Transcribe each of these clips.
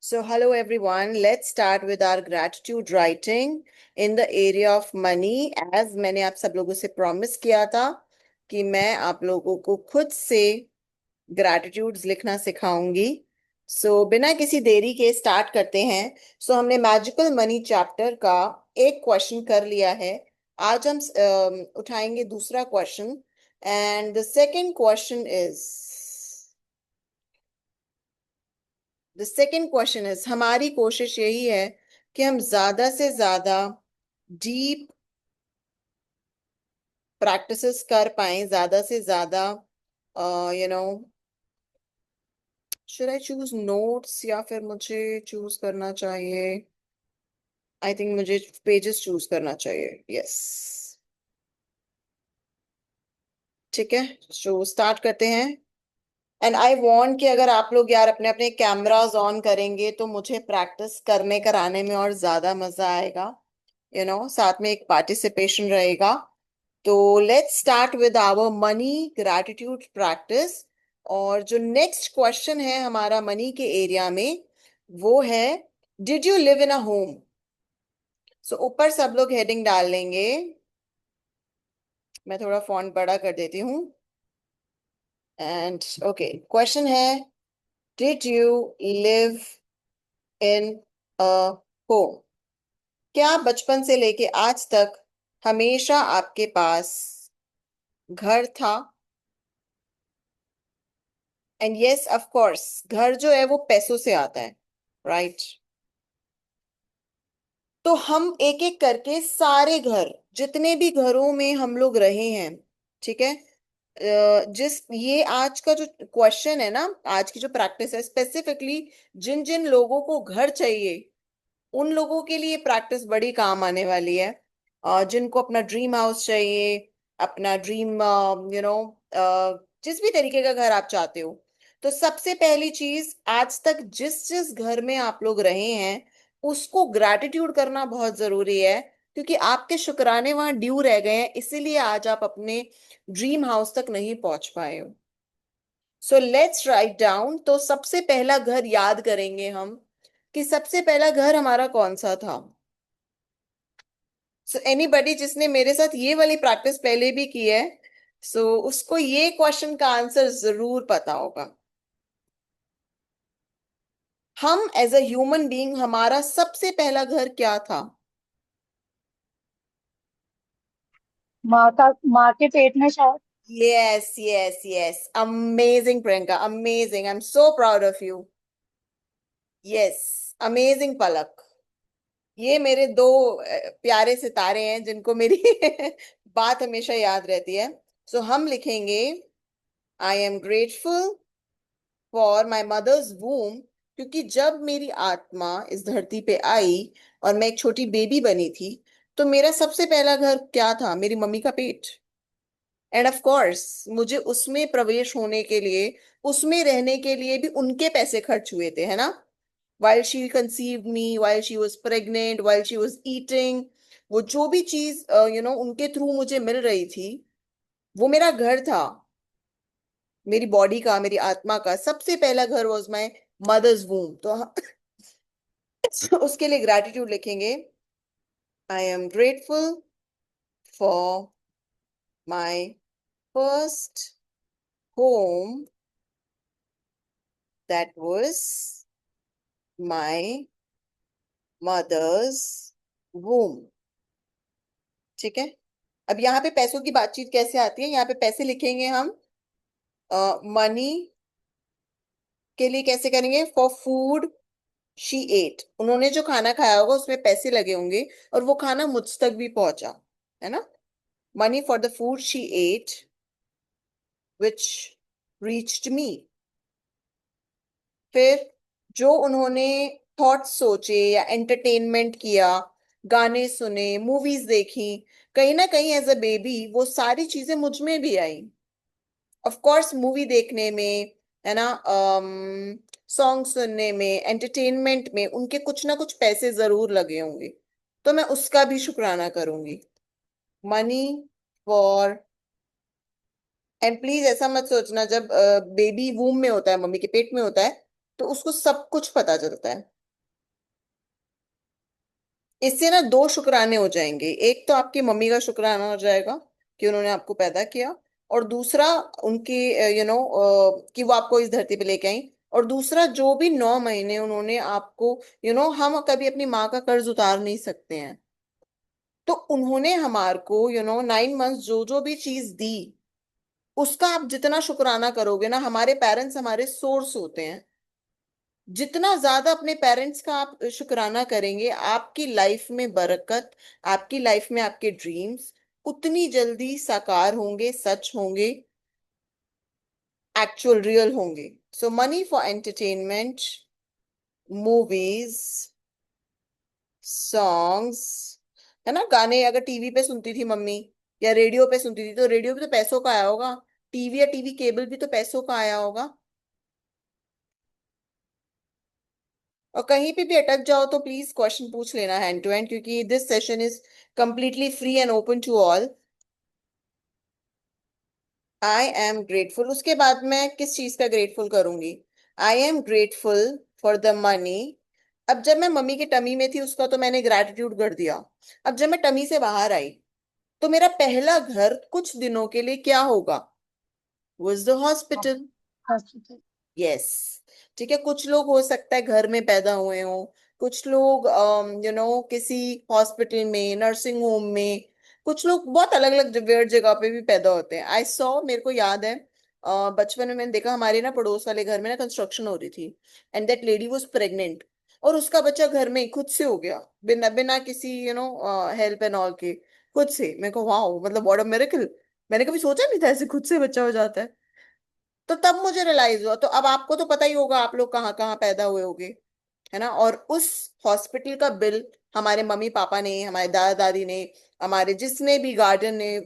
So, hello everyone. Let's start with our gratitude writing in the area of money. As मैंने आप सब लोगों से प्रॉमिस किया था कि मैं आप लोगों को खुद से ग्रैटिट्यूड्स लिखना सिखाऊंगी। बिना किसी देरी के स्टार्ट करते हैं। हमने मैजिकल मनी चैप्टर का एक क्वेश्चन कर लिया है। आज हम उठाएंगे दूसरा question. And the second question is हमारी कोशिश यही है कि हम ज्यादा से ज्यादा डीप प्रैक्टिसेस कर पाएं, ज्यादा से ज्यादा you know should I choose notes या फिर मुझे चूज करना चाहिए? आई थिंक मुझे पेजेस चूज करना चाहिए। यस, ठीक है। स्टार्ट करते हैं। एंड आई वांट कि अगर आप लोग यार अपने अपने कैमरास ऑन करेंगे तो मुझे प्रैक्टिस करने कराने में और ज्यादा मजा आएगा। साथ में एक पार्टिसिपेशन रहेगा। तो let's start with our money gratitude practice. और जो नेक्स्ट क्वेश्चन है हमारा मनी के एरिया में, वो है, did you live in a home? ऊपर सब लोग हेडिंग डाल लेंगे। मैं थोड़ा फॉन्ट बड़ा कर देती हूँ। एंड ओके, क्वेश्चन है, did you live in a home? क्या बचपन से लेके आज तक हमेशा आपके पास घर था? एंड यस, ऑफ कोर्स, घर जो है वो पैसों से आता है, राइट? तो हम एक एक करके सारे घर, जितने भी घरों में हम लोग रहे हैं, ठीक है, जिस ये आज का जो क्वेश्चन है ना, आज की जो प्रैक्टिस है, स्पेसिफिकली जिन जिन लोगों को घर चाहिए उन लोगों के लिए प्रैक्टिस बड़ी काम आने वाली है। जिनको अपना ड्रीम हाउस चाहिए, अपना ड्रीम जिस भी तरीके का घर आप चाहते हो, तो सबसे पहली चीज, आज तक जिस जिस घर में आप लोग रहे हैं उसको ग्रैटिट्यूड करना बहुत जरूरी है। क्योंकि आपके शुक्राने वहां ड्यू रह गए हैं, इसीलिए आज आप अपने ड्रीम हाउस तक नहीं पहुंच पाए हो। Let's write down. तो सबसे पहला घर याद करेंगे हम कि सबसे पहला घर हमारा कौन सा था। एनीबडी जिसने मेरे साथ ये वाली प्रैक्टिस पहले भी की है, उसको ये क्वेश्चन का आंसर जरूर पता होगा। हम एज अ ह्यूमन बीइंग, हमारा सबसे पहला घर क्या था? माँ के पेट में शायद। Yes yes yes, amazing Priyanka, amazing, I am so proud of you. Yes, amazing Palak. ये मेरे दो प्यारे सितारे हैं जिनको मेरी बात हमेशा याद रहती है। हम लिखेंगे, I am grateful for my mother's womb. क्योंकि जब मेरी आत्मा इस धरती पे आई और मैं एक छोटी बेबी बनी थी, तो मेरा सबसे पहला घर क्या था? मेरी मम्मी का पेट। एंड ऑफ कोर्स मुझे उसमें प्रवेश होने के लिए, उसमें रहने के लिए भी उनके पैसे खर्च हुए थे, है ना? while she conceived me, while she was pregnant, while she was eating, वो जो भी चीज उनके थ्रू मुझे मिल रही थी, वो मेरा घर था। मेरी बॉडी का, मेरी आत्मा का सबसे पहला घर वॉज माई मदर्स वूम। उसके लिए ग्रैटिट्यूड लिखेंगे, I am grateful for my first home, that was my mother's womb. ठीक है। अब यहाँ पे पैसों की बातचीत कैसे आती है? यहाँ पे पैसे लिखेंगे हम मनी के लिए। कैसे करेंगे? फॉर फूड शी एट, उन्होंने जो खाना खाया होगा उसमें पैसे लगे होंगे और वो खाना मुझ तक भी पहुंचा, है ना? Money for the food she ate which reached me. फिर जो उन्होंने थॉट्स सोचे या एंटरटेनमेंट किया, गाने सुने, मूवीज देखी, कहीं ना कहीं एज अ बेबी वो सारी चीजें मुझ में भी आई। ऑफ कोर्स मूवी देखने में, है ना, सॉन्ग सुनने में, एंटरटेनमेंट में उनके कुछ ना कुछ पैसे जरूर लगे होंगे। तो मैं उसका भी शुक्राना करूंगी। मनी फॉर, एंड प्लीज ऐसा मत सोचना, जब बेबी वूम में होता है, मम्मी के पेट में होता है, तो उसको सब कुछ पता चलता है। इससे ना दो शुक्राने हो जाएंगे। एक तो आपकी मम्मी का शुक्राना हो जाएगा कि उन्होंने आपको पैदा किया, और दूसरा उनकी कि वो आपको इस धरती पे लेके आई। और दूसरा, जो भी 9 महीने उन्होंने आपको हम कभी अपनी माँ का कर्ज उतार नहीं सकते हैं, तो उन्होंने हमारे को 9 मंथ्स जो जो भी चीज दी, उसका आप जितना शुक्राना करोगे ना, हमारे पेरेंट्स हमारे सोर्स होते हैं। जितना ज्यादा अपने पेरेंट्स का आप शुक्राना करेंगे, आपकी लाइफ में बरकत, आपकी लाइफ में आपके ड्रीम्स उतनी जल्दी साकार होंगे, सच होंगे, एक्चुअल रियल होंगे। So money for entertainment, movies, songs, है ना, गाने अगर टीवी पे सुनती थी मम्मी या रेडियो पे सुनती थी, तो रेडियो भी तो पैसों का आया होगा। टीवी या टीवी केबल भी तो पैसों का आया होगा। और कहीं पे भी अटक जाओ तो प्लीज क्वेश्चन पूछ लेना हैंड टू हैंड, क्योंकि this session is completely free and open to all. I am grateful, उसके बाद मैं किस चीज का ग्रेटफुल करूंगी? आई am grateful for the money. अब जब मैं मम्मी की टमी में थी, उसका तो मैंने ग्रैटिट्यूड कर दिया। अब जब मैं टमी से बाहर आई, तो मेरा पहला घर कुछ दिनों के लिए क्या होगा? Was the hospital. Hospital. Yes. ठीक है, कुछ लोग हो सकता है घर में पैदा हुए हों, कुछ लोग किसी हॉस्पिटल में, नर्सिंग होम में, कुछ लोग बहुत अलग अलग वेird जगह पे भी पैदा होते हैं। आई सॉ, मेरे को याद है, बचपन में मैंने देखा, हमारे ना पड़ोस वाले घर में ना कंस्ट्रक्शन हो रही थी, and that lady was pregnant, और उसका बच्चा घर में ही खुद से हो गया, बिना बिना किसी हेल्प एंड ऑल के, खुद से। मेरे को वाओ, मतलब व्हाट अ मिरेकल। मैंने कभी सोचा नहीं था ऐसे खुद से बच्चा हो जाता है। तो तब मुझे रियलाइज हुआ। तो अब आपको तो पता ही होगा आप लोग कहाँ कहाँ पैदा हुए होगे, है ना। और उस हॉस्पिटल का बिल हमारे मम्मी पापा ने, हमारे दादा दादी ने, हमारे जिसने भी गार्डन ने,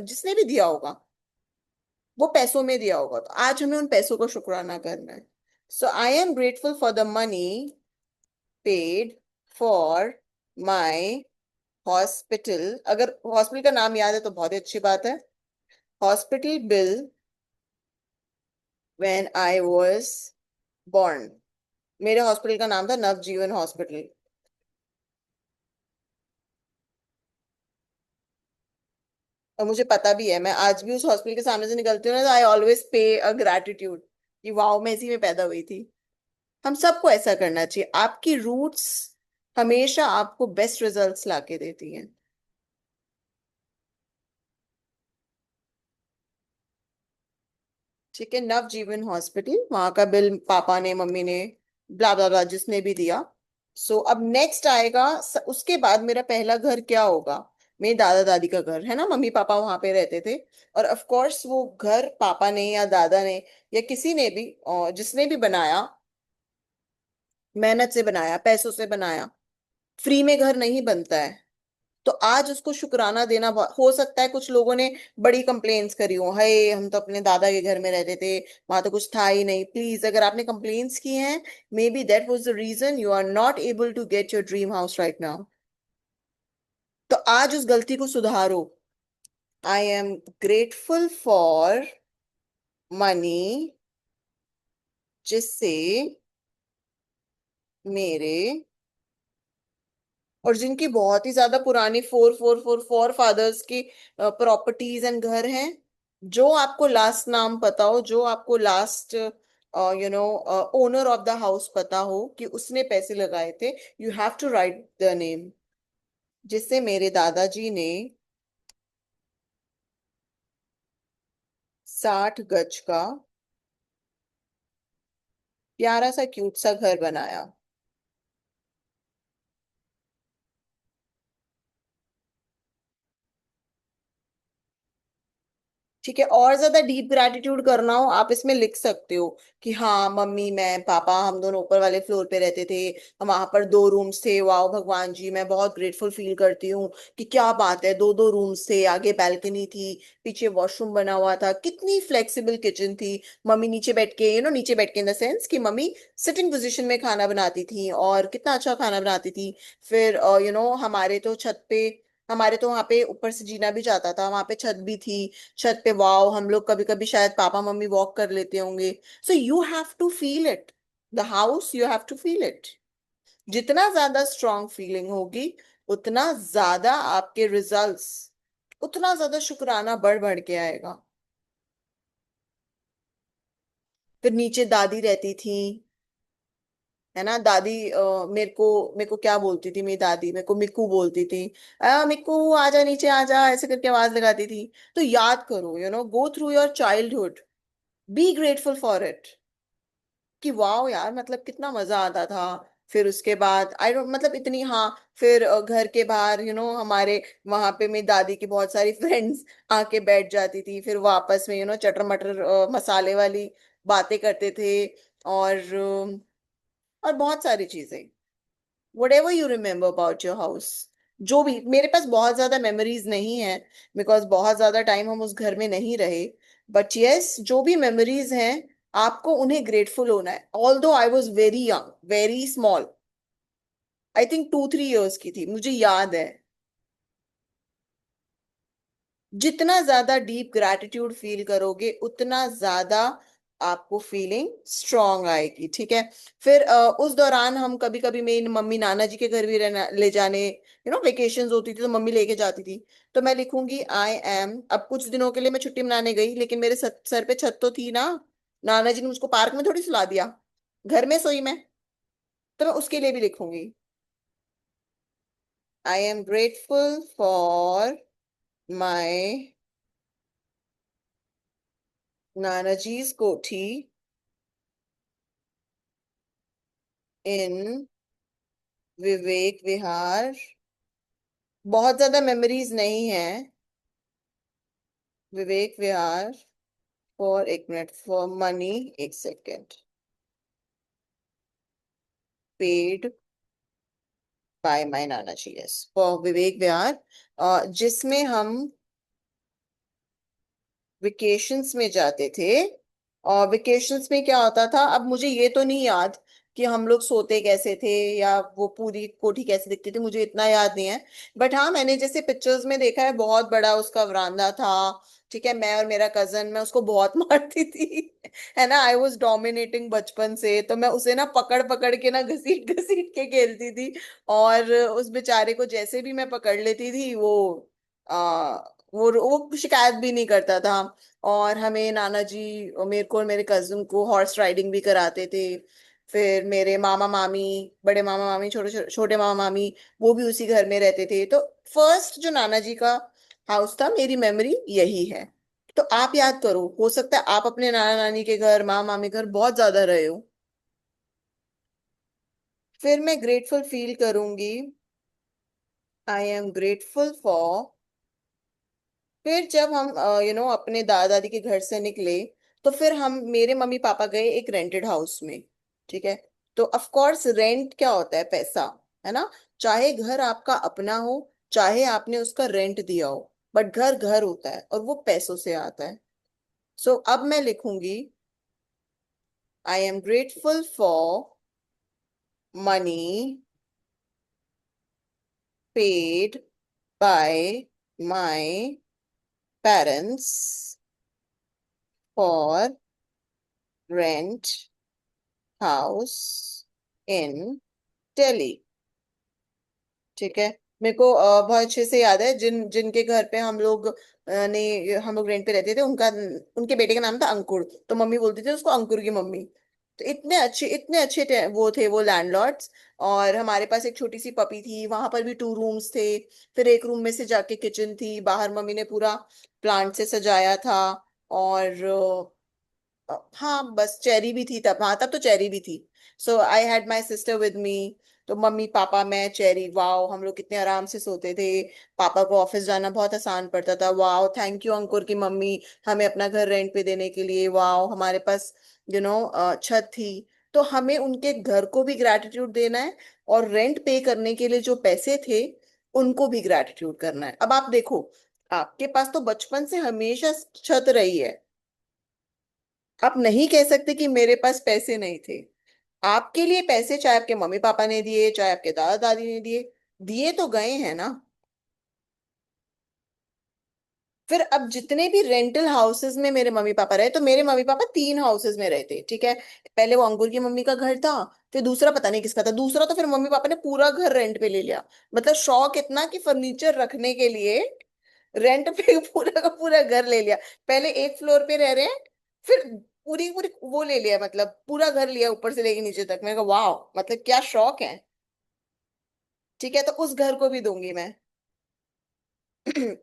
जिसने भी दिया होगा, वो पैसों में दिया होगा। तो आज हमें उन पैसों का शुक्राना करना है। So I am grateful for the money paid for my hospital. अगर हॉस्पिटल का नाम याद है तो बहुत ही अच्छी बात है। Hospital bill when I was born। मेरे हॉस्पिटल का नाम था नवजीवन हॉस्पिटल। और मुझे पता भी है, मैं आज भी उस हॉस्पिटल के सामने से निकलती हूँ ना, तो आई ऑलवेज पे अ ग्रैटिट्यूड कि वाओ, मैं इसी में पैदा हुई थी। हम सबको ऐसा करना चाहिए। आपकी रूट्स हमेशा आपको बेस्ट रिजल्ट्स लाके देती हैं। ठीक है, नवजीवन हॉस्पिटल, वहां का बिल पापा ने, मम्मी ने, ब्ला ब्ला ब्ला, जिसने भी दिया। सो अब नेक्स्ट आएगा, उसके बाद मेरा पहला घर क्या होगा? मेरे दादा दादी का घर, है ना, मम्मी पापा वहां पे रहते थे। और ऑफ कोर्स वो घर पापा ने या दादा ने या किसी ने भी, जिसने भी बनाया, मेहनत से बनाया, पैसों से बनाया। फ्री में घर नहीं बनता है। तो आज उसको शुक्राना देना हो सकता है कुछ लोगों ने बड़ी कंप्लेन्स करी हो, हाय हम तो अपने दादा के घर में रहते थे, वहां तो कुछ था ही नहीं। प्लीज, अगर आपने कंप्लेन्स की हैं, may be that was the reason you are not able to get your dream house right now. तो आज उस गलती को सुधारो। I am grateful for money, जिससे मेरे और जिनकी बहुत ही ज्यादा पुरानी for for for forefathers की प्रॉपर्टीज एंड घर हैं, जो आपको लास्ट नाम पता हो, जो आपको last owner of the house पता हो कि उसने पैसे लगाए थे, you have to write the name. जिससे मेरे दादाजी ने 60 गज का प्यारा सा क्यूट सा घर बनाया। ठीक है, और ज्यादा डीप ग्रैटिट्यूड करना हो, आप इसमें लिख सकते हो कि हाँ, मम्मी, मैं, पापा, हम दोनों ऊपर वाले फ्लोर पे रहते थे, हम वहां पर 2 रूम्स थे। वाओ भगवान जी, मैं बहुत ग्रेटफुल फील करती हूँ कि क्या बात है, दो दो रूम्स थे, आगे बैल्कनी थी, पीछे वॉशरूम बना हुआ था, कितनी फ्लेक्सिबल किचन थी। मम्मी नीचे बैठ के, नीचे बैठ के इन द सेंस कि मम्मी सिटिंग पोजिशन में खाना बनाती थी, और कितना अच्छा खाना बनाती थी। फिर हमारे तो वहां पे ऊपर से जीना भी जाता था, वहां पे छत भी थी। छत पे वाओ, हम लोग कभी कभी शायद पापा मम्मी वॉक कर लेते होंगे। So you have to feel it, the house, you have to feel it. जितना ज्यादा स्ट्रांग फीलिंग होगी, उतना ज्यादा आपके रिजल्ट्स, उतना ज्यादा शुक्राना बढ़ बढ़ के आएगा। फिर नीचे दादी रहती थी, है ना। दादी मेरे को क्या बोलती थी, मेरी दादी मेरे को मिक्कू बोलती थी। मिक्कू आजा नीचे आजा, ऐसे करके आवाज लगाती थी। तो याद करो, go through your childhood, be grateful for it, कि वाह यार, मतलब कितना मजा आता था। फिर उसके बाद आई डोंट, मतलब इतनी, हाँ। फिर घर के बाहर, हमारे वहां पे मेरी दादी की बहुत सारी फ्रेंड्स आके बैठ जाती थी। फिर वो आपस में चटर मटर मसाले वाली बातें करते थे। और बहुत सारी चीजें, whatever you remember about your house। जो भी, मेरे पास बहुत ज्यादा मेमोरीज नहीं है, बिकॉज बहुत ज्यादा टाइम हम उस घर में नहीं रहे। बट यस, जो भी मेमोरीज हैं, आपको उन्हें ग्रेटफुल होना है। ऑल दो I was very young, very small, I think 2-3 years की थी, मुझे याद है। जितना ज्यादा डीप ग्रैटिट्यूड फील करोगे, उतना ज्यादा आपको फीलिंग स्ट्रांग आएगी, ठीक है। फिर उस दौरान हम कभी कभी मेरी मम्मी नाना जी के घर भी रहना, ले जाने, वेकेशंस होती थी तो मम्मी लेके जाती थी। तो मैं लिखूंगी आई एम, अब कुछ दिनों के लिए मैं छुट्टी मनाने गई, लेकिन मेरे सर पे छत तो थी ना। नाना जी ने मुझको पार्क में थोड़ी सुला दिया, घर में सोई मैं। तो मैं उसके लिए भी लिखूंगी, आई एम ग्रेटफुल फॉर माई नाना जी's कोठी इन विवेक विहार। बहुत ज्यादा मेमोरीज नहीं है। विवेक विहार, फॉर, एक मिनट, फॉर मनी, एक second, paid by my Nana ji, yes, for Vivek Vihar, जिसमें हम वेकेशंस में जाते थे। और वेकेशंस में क्या होता था, अब मुझे ये तो नहीं याद कि हम लोग सोते कैसे थे, या वो पूरी कोठी कैसे दिखती थी, मुझे इतना याद नहीं है। बट हाँ, मैंने जैसे पिक्चर्स में देखा है, बहुत बड़ा उसका वरांदा था। ठीक है, मैं और मेरा कजन, मैं उसको बहुत मारती थी, है ना। आई वॉज डोमिनेटिंग बचपन से, तो मैं उसे ना पकड़ पकड़ के ना घसीट घसीट के खेलती थी। और उस बेचारे को जैसे भी मैं पकड़ लेती थी, आ, वो शिकायत भी नहीं करता था। और हमें नाना जी और मेरे को और मेरे कजिन को हॉर्स राइडिंग भी कराते थे। फिर मेरे मामा मामी, बड़े मामा मामी, छोटे छोटे मामा मामी, वो भी उसी घर में रहते थे। तो फर्स्ट जो नाना जी का हाउस था, मेरी मेमोरी यही है। तो आप याद करो, हो सकता है आप अपने नाना नानी के घर, मामा मामी के घर बहुत ज्यादा रहे हो। फिर मैं ग्रेटफुल फील करूंगी, आई एम ग्रेटफुल फॉर, फिर जब हम अपने दादा दादी के घर से निकले, तो फिर हम, मेरे मम्मी पापा गए एक रेंटेड हाउस में, ठीक है। तो ऑफ कोर्स रेंट क्या होता है, पैसा, है ना। चाहे घर आपका अपना हो, चाहे आपने उसका रेंट दिया हो, बट घर घर होता है और वो पैसों से आता है। सो अब मैं लिखूंगी, आई am grateful for money paid by my parents for rent house in Delhi, ठीक है। मेरे को बहुत अच्छे से याद है, जिनके घर पे हम लोग रेंट पे रहते थे, उनका, उनके बेटे का नाम था अंकुर, तो मम्मी बोलती थी उसको अंकुर की मम्मी। तो इतने अच्छे वो थे वो लैंडलॉर्ड्स। और हमारे पास एक छोटी सी पपी थी, वहां पर भी 2 रूम्स थे। फिर एक रूम में से जाके किचन थी, बाहर मम्मी ने पूरा प्लांट से सजाया था। और हाँ, बस चेरी भी थी तब, हाँ तब तो चेरी भी थी। So I had my sister with me. तो मम्मी पापा मैं चेरी, वाओ हम लोग कितने आराम से सोते थे। पापा को ऑफिस जाना बहुत आसान पड़ता था। वाओ, थैंक यू अंकुर की मम्मी, हमें अपना घर रेंट पे देने के लिए। वाओ, हमारे पास छत थी। तो हमें उनके घर को भी ग्रैटिट्यूड देना है, और रेंट पे करने के लिए जो पैसे थे, उनको भी ग्रैटिट्यूड करना है। अब आप देखो, आपके पास तो बचपन से हमेशा छत रही है। आप नहीं कह सकते कि मेरे पास पैसे नहीं थे। आपके लिए पैसे, चाहे आपके मम्मी पापा ने दिए, चाहे आपके दादा दादी ने दिए, दिए तो गए हैं ना। फिर अब जितने भी रेंटल हाउसेस में मेरे मम्मी पापा रहे, तो मेरे मम्मी पापा 3 हाउसेस में रहते, ठीक है। पहले वो अंकुर की मम्मी का घर था, फिर दूसरा पता नहीं किसका था, दूसरा तो फिर मम्मी पापा ने पूरा घर रेंट पे ले लिया। मतलब शौक इतना कि फर्नीचर रखने के लिए रेंट पे पूरा का पूरा घर ले लिया। पहले एक फ्लोर पे रह रहे हैं, फिर पूरी पूरी वो ले लिया, मतलब पूरा घर लिया ऊपर से लेके नीचे तक। मैंने कहा वाह, मतलब क्या शौक है। ठीक है, तो उस घर को भी दूंगी मैं।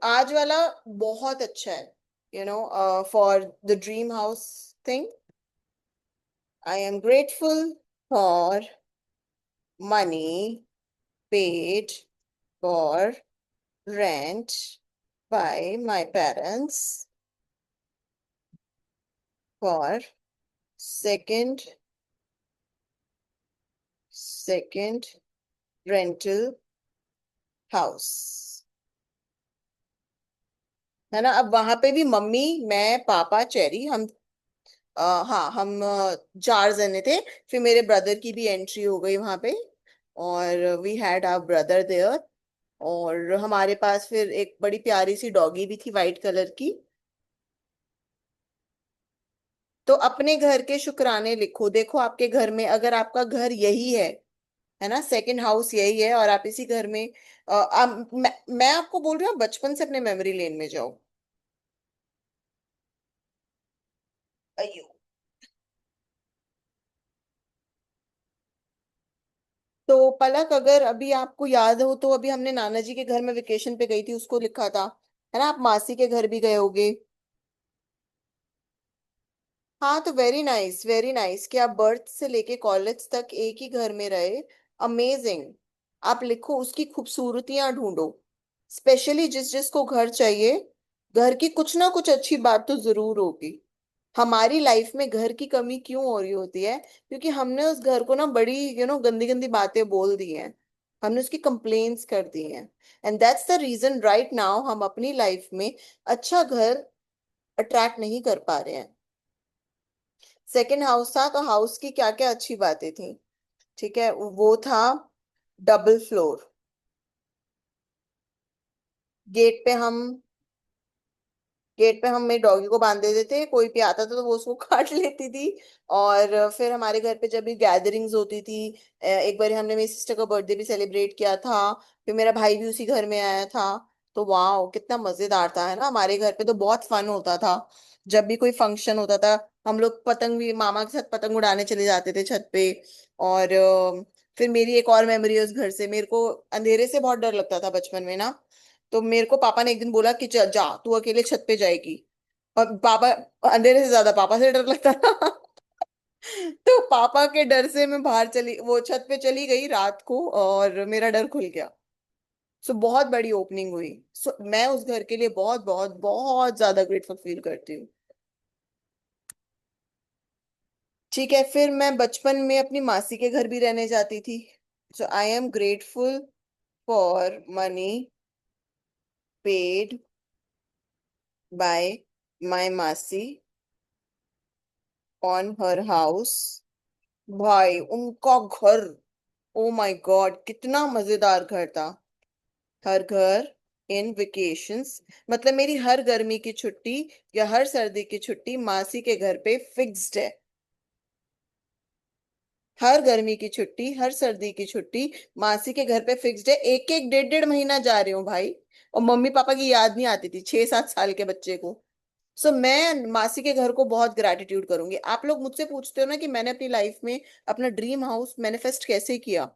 आज वाला बहुत अच्छा है, for the dream house thing. I am grateful for money paid for rent by my parents for second second rental house. है ना। अब वहां पे भी मम्मी, मैं, पापा, चेरी, हम हाँ, हम 4 जने थे। फिर मेरे ब्रदर की भी एंट्री हो गई वहां पे, और we had our brother there. और हमारे पास फिर एक बड़ी प्यारी सी डॉगी भी थी, वाइट कलर की। तो अपने घर के शुक्राने लिखो। देखो आपके घर में, अगर आपका घर यही है ना, सेकंड हाउस यही है, और आप इसी घर में मैं आपको बोल रही हूँ, बचपन से अपने मेमोरी लेन में जाओ। अयो। तो पलक, अगर अभी आपको याद हो तो अभी हमने नाना जी के घर में वेकेशन पे गई थी, उसको लिखा था। है ना, आप मासी के घर भी गए होगे। हाँ, तो वेरी नाइस, वेरी नाइस कि आप बर्थ से लेके कॉलेज तक एक ही घर में रहे। अमेजिंग। आप लिखो, उसकी खूबसूरतियां ढूंढो। स्पेशली जिस जिसको घर चाहिए, घर की कुछ ना कुछ अच्छी बात तो जरूर होगी। हमारी लाइफ में घर की कमी क्यों हो रही होती है? क्योंकि हमने उस घर को ना बड़ी गंदी गंदी बातें बोल दी हैं। हमने उसकी कंप्लेन्स कर दी हैं। And that's the reason right now हम अपनी लाइफ में अच्छा घर अट्रैक्ट नहीं कर पा रहे हैं। सेकंड हाउस था, तो हाउस की क्या क्या अच्छी बातें थी। ठीक है, वो था डबल फ्लोर। गेट पे हम गेट पे हम मेरे डॉगी को बांध देते थे, कोई भी आता था तो वो उसको काट लेती थी। और फिर हमारे घर पे जब भी गैदरिंग्स होती थी, एक बार हमने मेरी सिस्टर का बर्थडे भी सेलिब्रेट किया था, फिर मेरा भाई भी उसी घर में आया था। तो वाह, कितना मजेदार था। है ना, हमारे घर पे तो बहुत फन होता था। जब भी कोई फंक्शन होता था, हम लोग पतंग भी मामा के साथ पतंग उड़ाने चले जाते थे छत पे। और फिर मेरी एक और मेमोरी है उस घर से। मेरे को अंधेरे से बहुत डर लगता था बचपन में ना। तो मेरे को पापा ने एक दिन बोला कि चल जा, तू अकेले छत पे जाएगी। और पापा, अंधेरे से ज्यादा पापा से डर लगता था। तो पापा के डर से मैं बाहर चली, वो छत पे चली गई रात को, और मेरा डर खुल गया। सो बहुत बड़ी ओपनिंग हुई। सो मैं उस घर के लिए बहुत बहुत बहुत ज्यादा ग्रेटफुल फील करती हूँ। ठीक है, फिर मैं बचपन में अपनी मासी के घर भी रहने जाती थी। So I am grateful for money paid by my मासी ऑन हर हाउस। भाई उनका घर, ओ माय गॉड, कितना मजेदार घर था। हर घर इन वेकेशंस, मतलब मेरी हर गर्मी की छुट्टी या हर सर्दी की छुट्टी मासी के घर पे फिक्स्ड है। हर गर्मी की छुट्टी, हर सर्दी की छुट्टी मासी के घर पे फिक्स्ड है। एक एक डेढ़ डेढ़ महीना जा रही हूँ भाई। और मम्मी पापा की याद नहीं आती थी 6-7 साल के बच्चे को। सो मैं मासी के घर को बहुत ग्रैटिट्यूड करूंगी। आप लोग मुझसे पूछते हो ना कि मैंने अपनी लाइफ में अपना ड्रीम हाउस मैनिफेस्ट कैसे किया।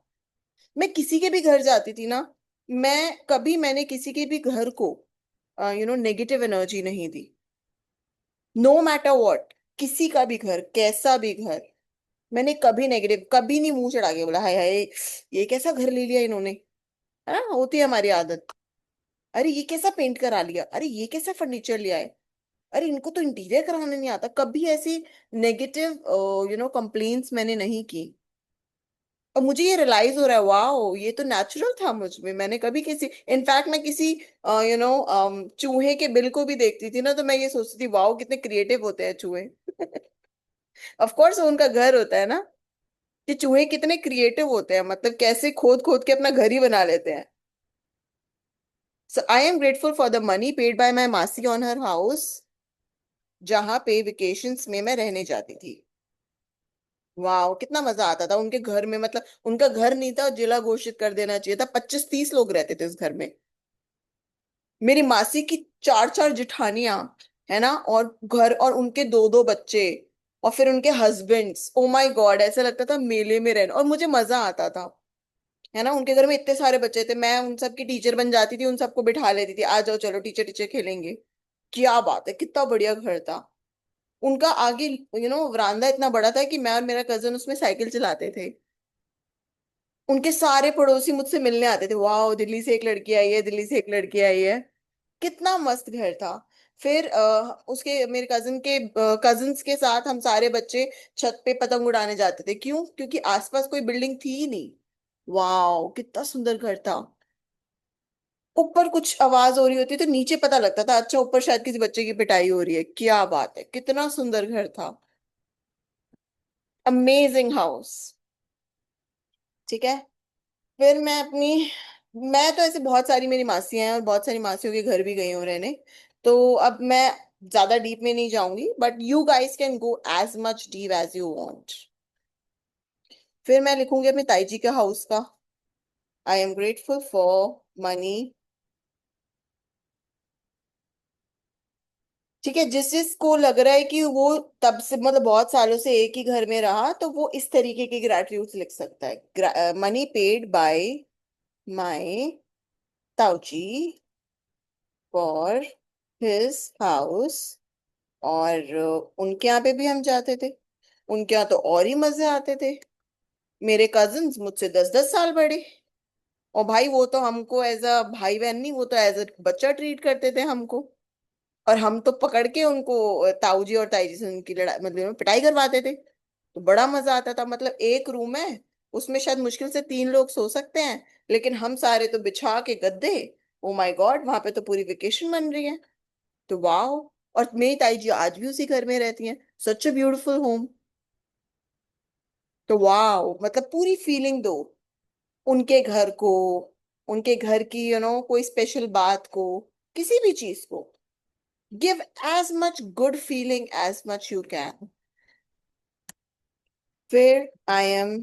मैं किसी के भी घर जाती थी ना, मैंने किसी के भी घर को नेगेटिव एनर्जी नहीं दी। नो मैटर व्हाट, किसी का भी घर, कैसा भी घर, मैंने कभी नेगेटिव, कभी नहीं मुंह चढ़ा के बोला हाय हाय ये कैसा घर ले लिया इन्होंने। है ना, होती है हमारी आदत। अरे ये कैसा पेंट करा लिया, अरे ये कैसा फर्नीचर लिया है, अरे इनको तो इंटीरियर कराने नहीं आता। कभी ऐसी नेगेटिव कंप्लेन्ट्स मैंने नहीं की। और मुझे ये रियलाइज हो रहा है, वाओ ये तो नेचुरल था मुझ में। मैंने कभी किसी, इनफैक्ट मैं किसी चूहे के बिल को भी देखती थी ना, तो मैं ये सोचती थी वाओ कितने क्रिएटिव होते हैं चूहे। ऑफ कोर्स उनका घर होता है ना, कि चूहे कितने क्रिएटिव होते हैं, मतलब कैसे खोद खोद के अपना घर ही बना लेते हैं। So I am grateful for the money paid by my मासी ऑन हर हाउस, जहां पे वेकेशंस में मैं रहने जाती थी। वाह, कितना मजा आता था उनके घर में। मतलब उनका घर नहीं था, जिला घोषित कर देना चाहिए था। 25-30 लोग रहते थे उस घर में। मेरी मासी की चार चार जिठानियां, है ना, और घर, और उनके दो दो बच्चे, और फिर उनके हस्बैंड्स। ओ माय गॉड, ऐसा लगता था मेले में रहना, और मुझे मजा आता था। है ना, उनके घर में इतने सारे बच्चे थे, मैं उन सबकी टीचर बन जाती थी, उन सबको बिठा लेती थी, आ जाओ चलो टीचर टीचर खेलेंगे। क्या बात है, कितना बढ़िया घर था उनका। आगे वरांदा इतना बड़ा था कि मैं और मेरा कजन उसमें साइकिल चलाते थे। उनके सारे पड़ोसी मुझसे मिलने आते थे, वाह दिल्ली से एक लड़की आई है, दिल्ली से एक लड़की आई है। कितना मस्त घर था। फिर उसके मेरे कजन के कजन्स के साथ हम सारे बच्चे छत पे पतंग उड़ाने जाते थे। क्यों? क्योंकि आसपास कोई बिल्डिंग थी ही नहीं। वाह, कितना सुंदर घर था। ऊपर कुछ आवाज हो रही होती तो नीचे पता लगता था, अच्छा ऊपर शायद किसी बच्चे की पिटाई हो रही है। क्या बात है, कितना सुंदर घर था। Amazing house. ठीक है। फिर मैं तो ऐसे बहुत सारी मेरी मासियां हैं और बहुत सारी मासियों के घर भी गई हूँ रहने। तो अब मैं ज्यादा डीप में नहीं जाऊंगी, but you guys can go as much deep as you want. फिर मैं लिखूंगी अपने ताई जी के हाउस का। I am grateful for money. ठीक है, जिस जिसको लग रहा है कि वो तब से मतलब बहुत सालों से एक ही घर में रहा, तो वो इस तरीके के ग्रेटिट्यूड लिख सकता है। मनी पेड बाय माय ताऊजी फॉर हिज हाउस। और उनके यहाँ पे भी हम जाते थे। उनके यहाँ तो और ही मजे आते थे। मेरे कजिन्स मुझसे 10-10 साल बड़े। और भाई वो तो हमको एज अ भाई बहन नहीं, वो तो एज अ बच्चा ट्रीट करते थे हमको। और हम तो पकड़ के उनको ताऊ जी और ताई जी से उनकी लड़ाई मतलब पिटाई करवाते थे। तो बड़ा मजा आता था। मतलब एक रूम है, उसमें शायद मुश्किल से 3 लोग सो सकते हैं, लेकिन हम सारे तो बिछा के गद्दे। ओ माय गॉड, वहां पे तो पूरी वेकेशन बन रही है। तो वाह। और मेरी ताई जी आज भी उसी घर में रहती हैं। सच अ ब्यूटीफुल होम। तो वाह, मतलब पूरी फीलिंग दो उनके घर को, उनके घर की कोई स्पेशल बात को, किसी भी चीज को। Give as much good feeling as much you can. फिर आई एम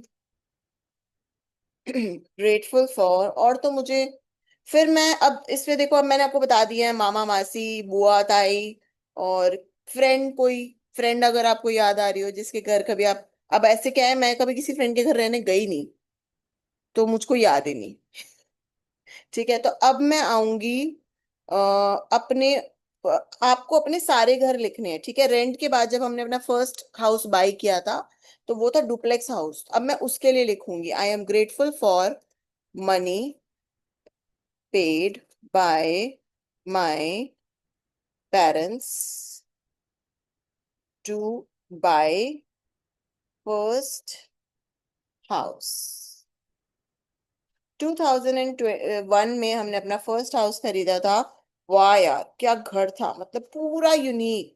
ग्रेटफुल फॉर, और तो मुझे, फिर मैं अब इसमें देखो, अब मैंने आपको बता दिया है मामा मासी बुआ ताई और फ्रेंड। कोई फ्रेंड अगर आपको याद आ रही हो जिसके घर कभी आप, अब ऐसे क्या है, मैं कभी किसी फ्रेंड के घर रहने गई नहीं, तो मुझको याद ही नहीं। ठीक है, तो अब मैं आऊंगी अपने, आपको अपने सारे घर लिखने हैं। ठीक है, रेंट के बाद जब हमने अपना फर्स्ट हाउस बाय किया था, तो वो था डुप्लेक्स हाउस। अब मैं उसके लिए लिखूंगी, आई am grateful for money paid by my parents to buy first house। 2001 में हमने अपना फर्स्ट हाउस खरीदा था। वाह यार, क्या घर था, मतलब पूरा यूनिक।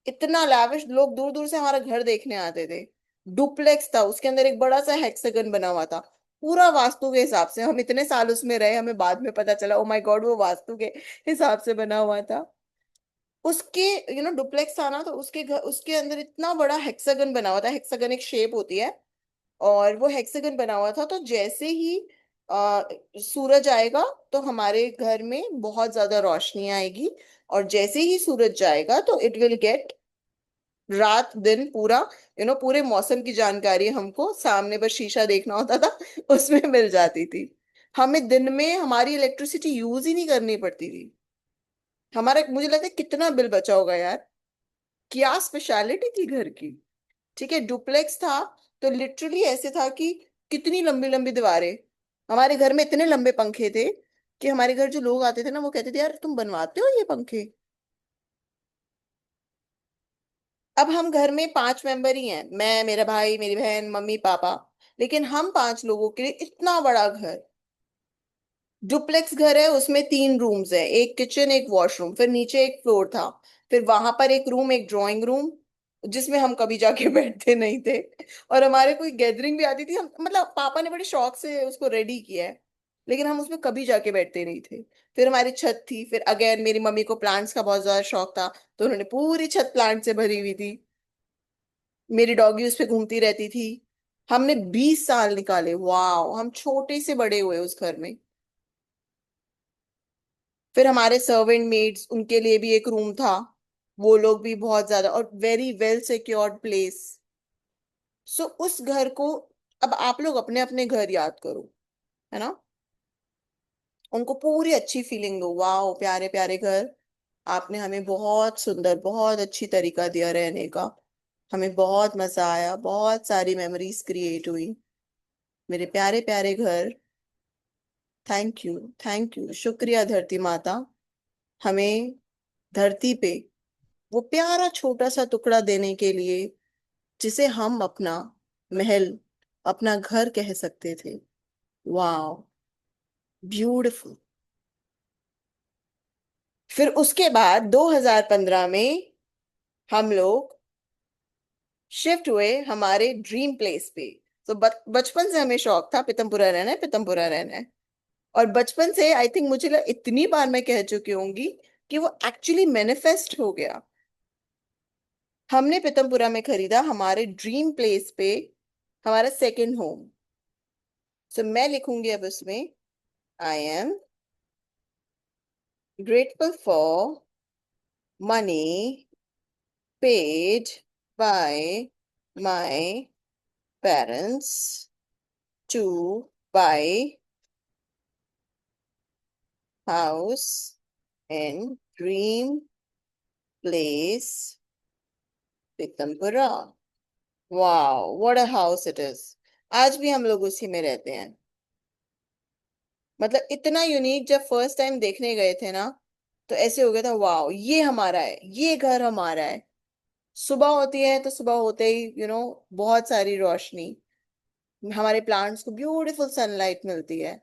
इतना लाविश, लोग दूर दूर से हमारा घर देखने आते थे। डुप्लेक्स था, उसके अंदर एक बड़ा सा हेक्सागन बना हुआ था। पूरा वास्तु के हिसाब से। हम इतने साल उसमें रहे, हमें बाद में पता चला ओ माय गॉड वो वास्तु के हिसाब से बना हुआ था। उसके डुप्लेक्स था ना, तो उसके घर, उसके अंदर इतना बड़ा हेक्सागन बना हुआ था। हेक्सागन एक शेप होती है, और वो हेक्सागन बना हुआ था। तो जैसे ही आ, सूरज आएगा तो हमारे घर में बहुत ज्यादा रोशनी आएगी, और जैसे ही सूरज जाएगा तो इट विल गेट रात दिन पूरा, पूरे मौसम की जानकारी हमको सामने बस शीशा देखना होता था उसमें मिल जाती थी। हमें दिन में हमारी इलेक्ट्रिसिटी यूज ही नहीं करनी पड़ती थी। हमारा, मुझे लगता है कितना बिल बचा होगा यार। क्या स्पेशलिटी थी घर की। ठीक है, डुप्लेक्स था, तो लिटरली ऐसे था कि कितनी लंबी लंबी दीवारें। हमारे घर में इतने लंबे पंखे थे कि हमारे घर जो लोग आते थे ना, वो कहते थे यार तुम बनवाते हो ये पंखे। अब हम घर में 5 मेंबर ही हैं, मैं, मेरा भाई, मेरी बहन, मम्मी पापा। लेकिन हम 5 लोगों के लिए इतना बड़ा घर। डुप्लेक्स घर है, उसमें 3 रूम्स है, एक किचन एक वॉशरूम, फिर नीचे एक फ्लोर था। फिर वहां पर एक रूम, एक ड्राइंग रूम, जिसमें हम कभी जाके बैठते नहीं थे। और हमारे कोई गैदरिंग भी आती थी, हम मतलब पापा ने बड़े शौक से उसको रेडी किया है। लेकिन हम उसमें कभी जाके बैठते नहीं थे। फिर हमारी छत थी, फिर अगेन मेरी मम्मी को प्लांट्स का बहुत ज्यादा शौक था, तो उन्होंने पूरी छत प्लांट से भरी हुई थी। मेरी डॉगी उस पे घूमती रहती थी। हमने 20 साल निकाले, वाह, हम छोटे से बड़े हुए उस घर में। फिर हमारे सर्वेंट मेड्स, उनके लिए भी एक रूम था। वो लोग भी बहुत ज्यादा, और वेरी वेल सिक्योर्ड प्लेस। सो उस घर को, अब आप लोग अपने अपने घर याद करो, है ना, उनको पूरी अच्छी फीलिंग दो, वाह प्यारे प्यारे घर। आपने हमें बहुत सुंदर, बहुत अच्छी तरीका दिया रहने का। हमें बहुत मजा आया, बहुत सारी मेमोरीज क्रिएट हुई। मेरे प्यारे प्यारे घर, थैंक यू, थैंक यू, शुक्रिया धरती माता, हमें धरती पे वो प्यारा छोटा सा टुकड़ा देने के लिए, जिसे हम अपना महल, अपना घर कह सकते थे। वाह, ब्यूटिफुल। फिर उसके बाद 2015 में हम लोग शिफ्ट हुए हमारे ड्रीम प्लेस पे। तो बचपन से हमें शौक था पीतमपुरा रहना है, पीतमपुरा रहना है। और बचपन से आई थिंक मुझे इतनी बार मैं कह चुकी होंगी कि वो एक्चुअली मैनिफेस्ट हो गया। हमने पीतमपुरा में खरीदा हमारे ड्रीम प्लेस पे हमारा सेकंड होम। सो मैं लिखूंगी अब उसमें, I am grateful for money paid by my parents to buy house in dream place Pitampura. Wow, what a house it is. आज भी हम लोग उसी में रहते हैं। मतलब इतना यूनिक, जब फर्स्ट टाइम देखने गए थे ना, तो ऐसे हो गया था, वाओ ये हमारा है, ये घर हमारा है। सुबह होती है तो सुबह होते ही बहुत सारी रोशनी, हमारे प्लांट्स को ब्यूटीफुल सनलाइट मिलती है।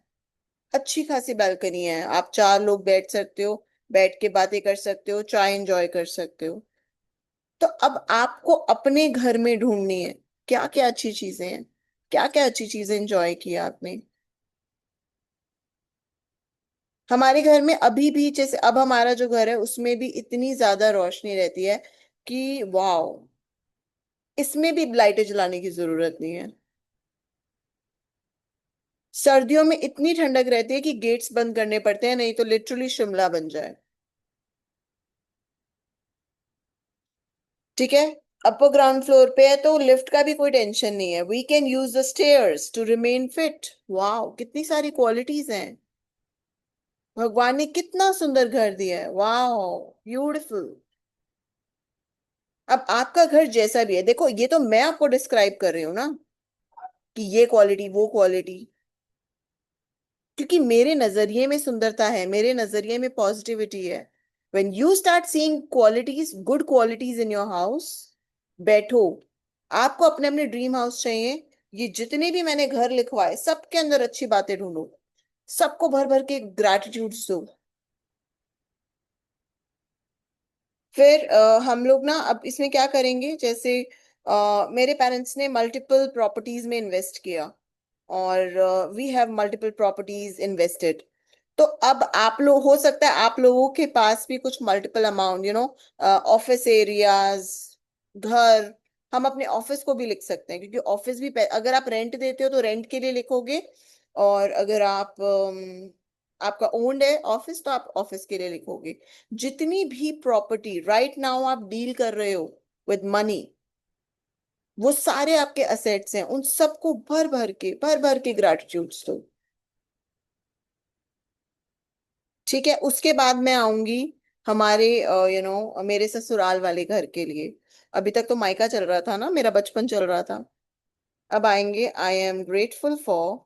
अच्छी खासी बालकनी है, आप चार लोग बैठ सकते हो, बैठ के बातें कर सकते हो, चाय एंजॉय कर सकते हो। तो अब आपको अपने घर में ढूंढनी है, क्या क्या अच्छी चीजें हैं, क्या क्या अच्छी चीजें एंजॉय की आपने। हमारे घर में अभी भी, जैसे अब हमारा जो घर है उसमें भी इतनी ज्यादा रोशनी रहती है कि वाओ, इसमें भी लाइटें जलाने की जरूरत नहीं है। सर्दियों में इतनी ठंडक रहती है कि गेट्स बंद करने पड़ते हैं, नहीं तो लिटरली शिमला बन जाए। ठीक है। अपर ग्राउंड फ्लोर पे है तो लिफ्ट का भी कोई टेंशन नहीं है, we can use the stairs to remain fit. Wow, कितनी सारी क्वालिटीज हैं। भगवान ने कितना सुंदर घर दिया है, वाओ, ब्यूटिफुल। अब आपका घर जैसा भी है, देखो ये तो मैं आपको डिस्क्राइब कर रही हूँ ना, कि ये क्वालिटी वो क्वालिटी, क्योंकि मेरे नजरिए में सुंदरता है, मेरे नजरिए में पॉजिटिविटी है। When you start seeing qualities, good qualities in your house, बैठो। आपको अपने अपने ड्रीम हाउस चाहिए, ये जितने भी मैंने घर लिखवाए सबके अंदर अच्छी बातें ढूंढो, सबको भर भर के ग्रैटिट्यूड्स दो। फिर हम लोग ना अब इसमें क्या करेंगे, जैसे मेरे पेरेंट्स ने मल्टीपल प्रॉपर्टीज में इन्वेस्ट किया, और we have multiple properties invested. तो अब आप लोग, हो सकता है आप लोगों के पास भी कुछ मल्टीपल अमाउंट, ऑफिस एरियाज, घर। हम अपने ऑफिस को भी लिख सकते हैं, क्योंकि ऑफिस भी अगर आप रेंट देते हो तो रेंट के लिए लिखोगे, और अगर आप आपका ओन्ड है ऑफिस तो आप ऑफिस के लिए लिखोगे। जितनी भी प्रॉपर्टी राइट नाउ आप डील कर रहे हो विद मनी, वो सारे आपके असेट्स हैं, उन सबको भर भर के ग्रैटिट्यूड्स दो। ठीक है। उसके बाद मैं आऊंगी हमारे मेरे ससुराल वाले घर के लिए। अभी तक तो मायका चल रहा था ना, मेरा बचपन चल रहा था। अब आएंगे, आई एम ग्रेटफुल फॉर,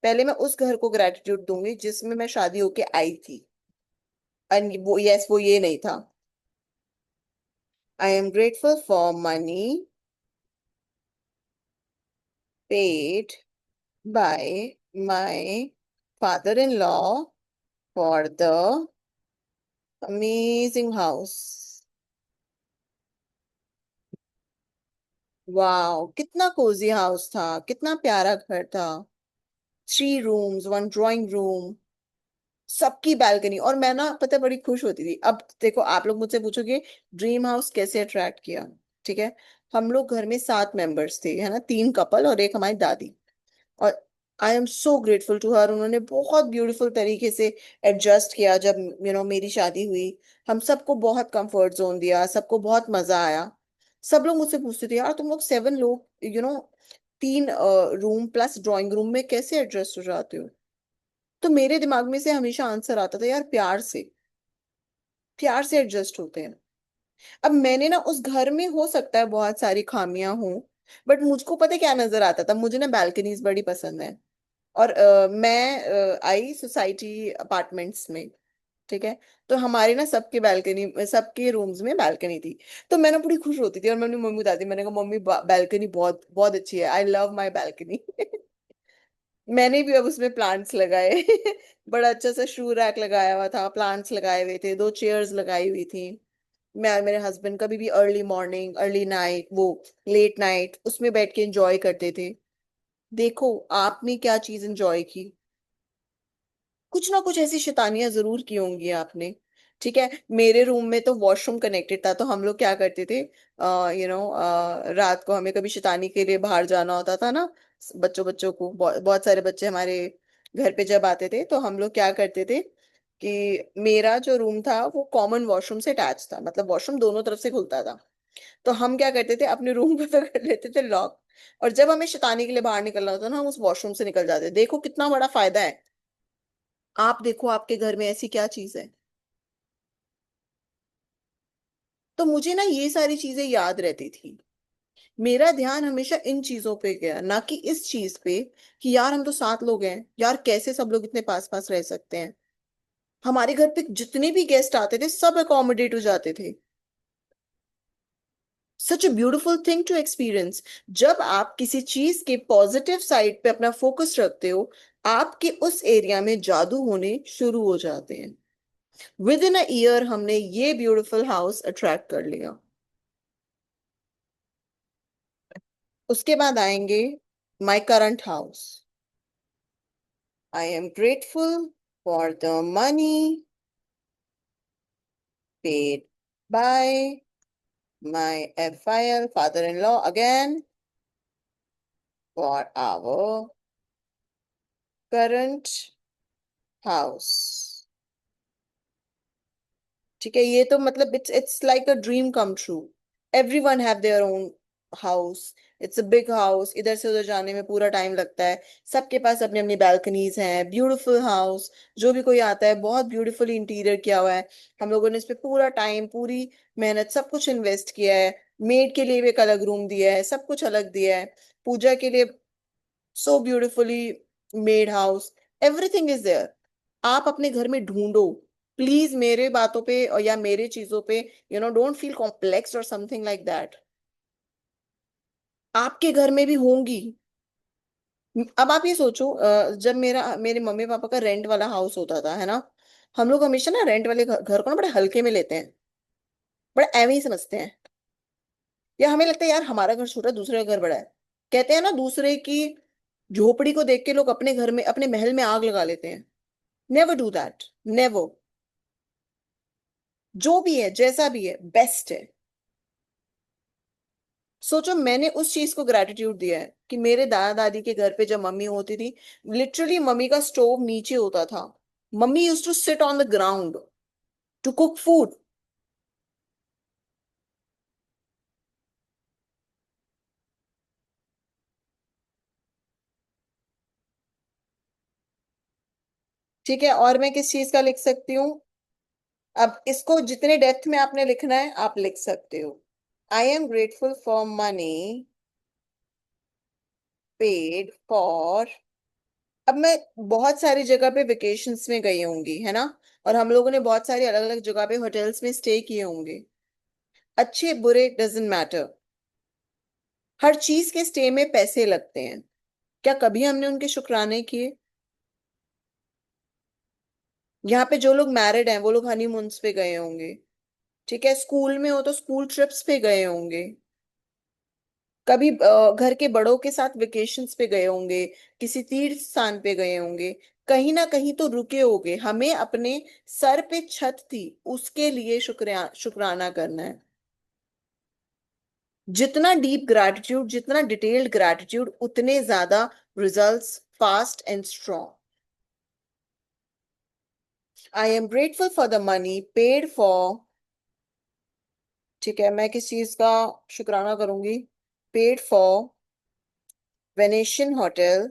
पहले मैं उस घर को ग्रेटिट्यूड दूंगी जिसमें मैं शादी होके आई थी, एंड वो, यस, वो ये नहीं था। आई am grateful for money paid by my father in law for the amazing house. Wow, कितना कोजी हाउस था, कितना प्यारा घर था। Three rooms, one drawing room, सबकी बालकनी। और मैं ना पता है बड़ी खुश होती थी। अब देखो आप लोग मुझसे पूछोगे ड्रीम हाउस कैसे अट्रैक्ट किया। ठीक है, हम लोग घर में 7 मेंबर्स थे, है ना, 3 कपल और एक हमारी दादी। और I am so grateful to her, उन्होंने बहुत ब्यूटीफुल तरीके से एडजस्ट किया। जब मेरी शादी हुई, हम सबको बहुत कंफर्ट जोन दिया, सबको बहुत मजा आया। सब लोग मुझसे पूछते थे यार तुम लोग 7 लोग 3 रूम प्लस ड्राइंग रूम में कैसे एडजस्ट हो जाते हो। तो मेरे दिमाग में से हमेशा आंसर आता था यार प्यार से, प्यार से एडजस्ट होते हैं। अब मैंने ना उस घर में हो सकता है बहुत सारी खामियां हों, बट मुझको पता है क्या नजर आता था, मुझे ना बालकनीज बड़ी पसंद है। और मैं आई सोसाइटी अपार्टमेंट्स में। ठीक है, तो हमारे ना सबके बालकनी, सबके रूम्स में बालकनी थी। तो मैं ना बड़ी खुश होती थी और मैं अपनी मम्मी बताती, मैंने कहा मम्मी बालकनी बहुत बहुत अच्छी है, आई लव माई बालकनी। मैंने भी अब उसमें प्लांट्स लगाए। बड़ा अच्छा सा शू रैक लगाया हुआ था, प्लांट्स लगाए हुए थे, 2 चेयर्स लगाई हुई थी। मैं और मेरे हस्बैंड कभी भी अर्ली मॉर्निंग, अर्ली नाइट, वो लेट नाइट उसमें बैठ के एंजॉय करते थे। देखो आपने क्या चीज एंजॉय की, कुछ ना कुछ ऐसी शैतानियां जरूर की होंगी आपने। ठीक है, मेरे रूम में तो वॉशरूम कनेक्टेड था, तो हम लोग क्या करते थे, रात को हमें कभी शैतानी के लिए बाहर जाना होता था ना, बच्चों बच्चों को बहुत सारे बच्चे हमारे घर पे जब आते थे, तो हम लोग क्या करते थे कि मेरा जो रूम था वो कॉमन वॉशरूम से अटैच था, मतलब वॉशरूम दोनों तरफ से खुलता था। तो हम क्या करते थे, अपने रूम को तो कर लेते थे लॉक, और जब हमें शैतानी के लिए बाहर निकलना होता था ना, हम उस वॉशरूम से निकल जाते। देखो कितना बड़ा फायदा है। आप देखो आपके घर में ऐसी क्या चीज है। तो मुझे ना ये सारी चीजें याद रहती थी। मेरा ध्यान हमेशा इन चीजों पे गया, ना कि इस चीज पे कि यार हम तो 7 लोग हैं, यार कैसे सब लोग इतने पास पास रह सकते हैं। हमारे घर पे जितने भी गेस्ट आते थे सब अकोमोडेट हो जाते थे। Such a beautiful thing to experience. जब आप किसी चीज के पॉजिटिव साइड पे अपना फोकस रखते हो, आपके उस एरिया में जादू होने शुरू हो जाते हैं। विद इन अ ईयर हमने ये ब्यूटीफुल हाउस अट्रैक्ट कर लिया। उसके बाद आएंगे my current house. I am grateful for the money paid by my FIL father in law again for our current house. ठीक है, ये तो मतलब it's like a dream come true. Everyone have their own house. It's a big house, इधर से उधर जाने में पूरा टाइम लगता है। सबके पास अपनी अपनी बैल्कनीज हैं, ब्यूटीफुल हाउस। जो भी कोई आता है बहुत ब्यूटीफुली इंटीरियर किया हुआ है। हम लोगों ने इस पे पूरा टाइम, पूरी मेहनत, सब कुछ इन्वेस्ट किया है। मेड के लिए भी एक अलग रूम दिया है, सब कुछ अलग दिया है। पूजा के लिए so beautifully made house, everything is there. आप अपने घर में ढूंढो। प्लीज मेरे बातों पे और या मेरे चीजों पे डोंट फील कॉम्प्लेक्स और समथिंग लाइक दैट। आपके घर में भी होंगी। अब आप ये सोचो, जब मेरे मम्मी पापा का रेंट वाला हाउस होता था, है ना, हम लोग हमेशा ना रेंट वाले घर को ना बड़े हल्के में लेते हैं, बड़ा एवं ही समझते हैं। या हमें लगता है यार हमारा घर छोटा है, दूसरे का घर बड़ा है। कहते हैं ना, दूसरे की झोपड़ी को देख के लोग अपने घर में, अपने महल में आग लगा लेते हैं। Never do that, never. जो भी है, जैसा भी है, बेस्ट है। सोचो मैंने उस चीज को ग्रेटिट्यूड दिया है कि मेरे दादा दादी के घर पे जब मम्मी होती थी, लिटरली मम्मी का स्टोव नीचे होता था। Mummy use to sit on the ground to cook food. ठीक है, और मैं किस चीज का लिख सकती हूँ। अब इसको जितने डेप्थ में आपने लिखना है आप लिख सकते हो। आई am grateful for money paid for. अब मैं बहुत सारी जगह पे वेकेशंस में गई होंगी, है ना, और हम लोगों ने बहुत सारी अलग अलग जगह पे होटल्स में स्टे किए होंगे। अच्छे बुरे डजेंट मैटर, हर चीज के स्टे में पैसे लगते हैं। क्या कभी हमने उनके शुक्राने किए। यहाँ पे जो लोग मैरिड हैं वो लोग हनीमून्स पे गए होंगे। ठीक है, स्कूल में हो तो स्कूल ट्रिप्स पे गए होंगे। कभी घर के बड़ों के साथ वेकेशंस पे गए होंगे, किसी तीर्थ स्थान पे गए होंगे, कहीं ना कहीं तो रुके होंगे। हमें अपने सर पे छत थी, उसके लिए शुक्राना करना है। जितना डीप ग्रैटिट्यूड, जितना डिटेल्ड ग्रैटिट्यूड, उतने ज्यादा results fast and strong. I am grateful for the money paid for. ठीक है, मैं किस चीज का शुक्राना करूंगी? Paid for Venetian hotel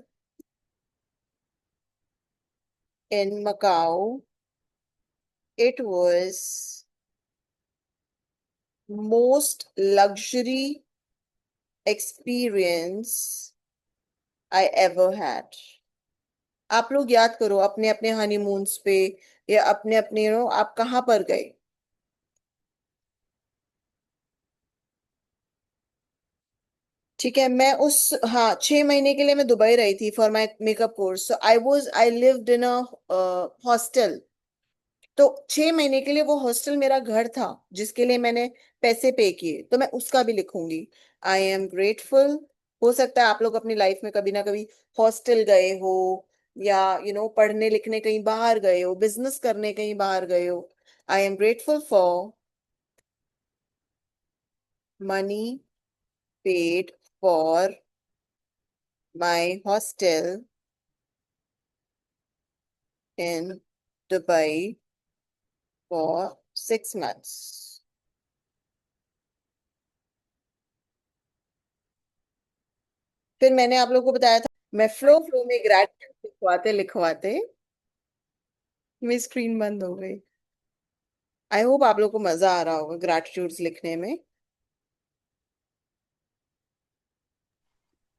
in Macao. It was most luxury experience I ever had। आप लोग याद करो अपने अपने हनीमून्स पे, या अपने अपने आप कहाँ पर गए। ठीक है, मैं उस, हाँ, 6 महीने के लिए मैं दुबई रही थी for my makeup course. So I lived in a hostel. तो 6 महीने के लिए वो हॉस्टल मेरा घर था, जिसके लिए मैंने पैसे पे किए, तो मैं उसका भी लिखूंगी। आई एम ग्रेटफुल। हो सकता है आप लोग अपनी लाइफ में कभी ना कभी हॉस्टल गए हो, या पढ़ने लिखने कहीं बाहर गए हो, बिजनेस करने कहीं बाहर गए हो। आई am grateful for money paid for my hostel in Dubai for 6 months। फिर मैंने आप लोगों को बताया था, मैं फ्लो फ्लो में ग्रेटिट्यूड लिखवाते लिखवाते मेरी स्क्रीन बंद हो गई। आई होप आप लोगों को मजा आ रहा होगा ग्रेटिट्यूड्स लिखने में।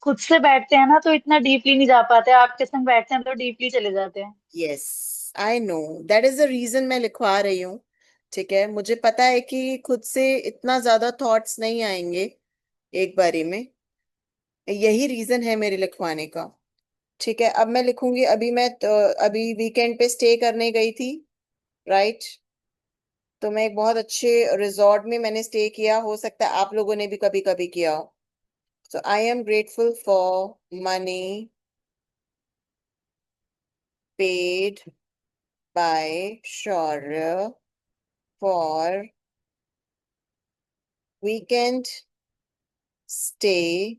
खुद से बैठते हैं ना तो इतना डीपली नहीं जा पाते, आपके संग बैठते हैं तो डीपली चले जाते हैं। Yes, I know, that is the reason मैं लिखवा रही हूँ। ठीक है, मुझे पता है कि खुद से इतना ज्यादा थॉट्स नहीं आएंगे एक बारी में। यही रीजन है मेरे लिखवाने का। ठीक है, अब मैं लिखूंगी। अभी वीकेंड पे स्टे करने गई थी, राइट? तो मैं एक बहुत अच्छे रिजॉर्ट में मैंने स्टे किया, हो सकता है आप लोगों ने भी कभी कभी किया हो। So I am grateful for money paid by Shaurya for weekend stay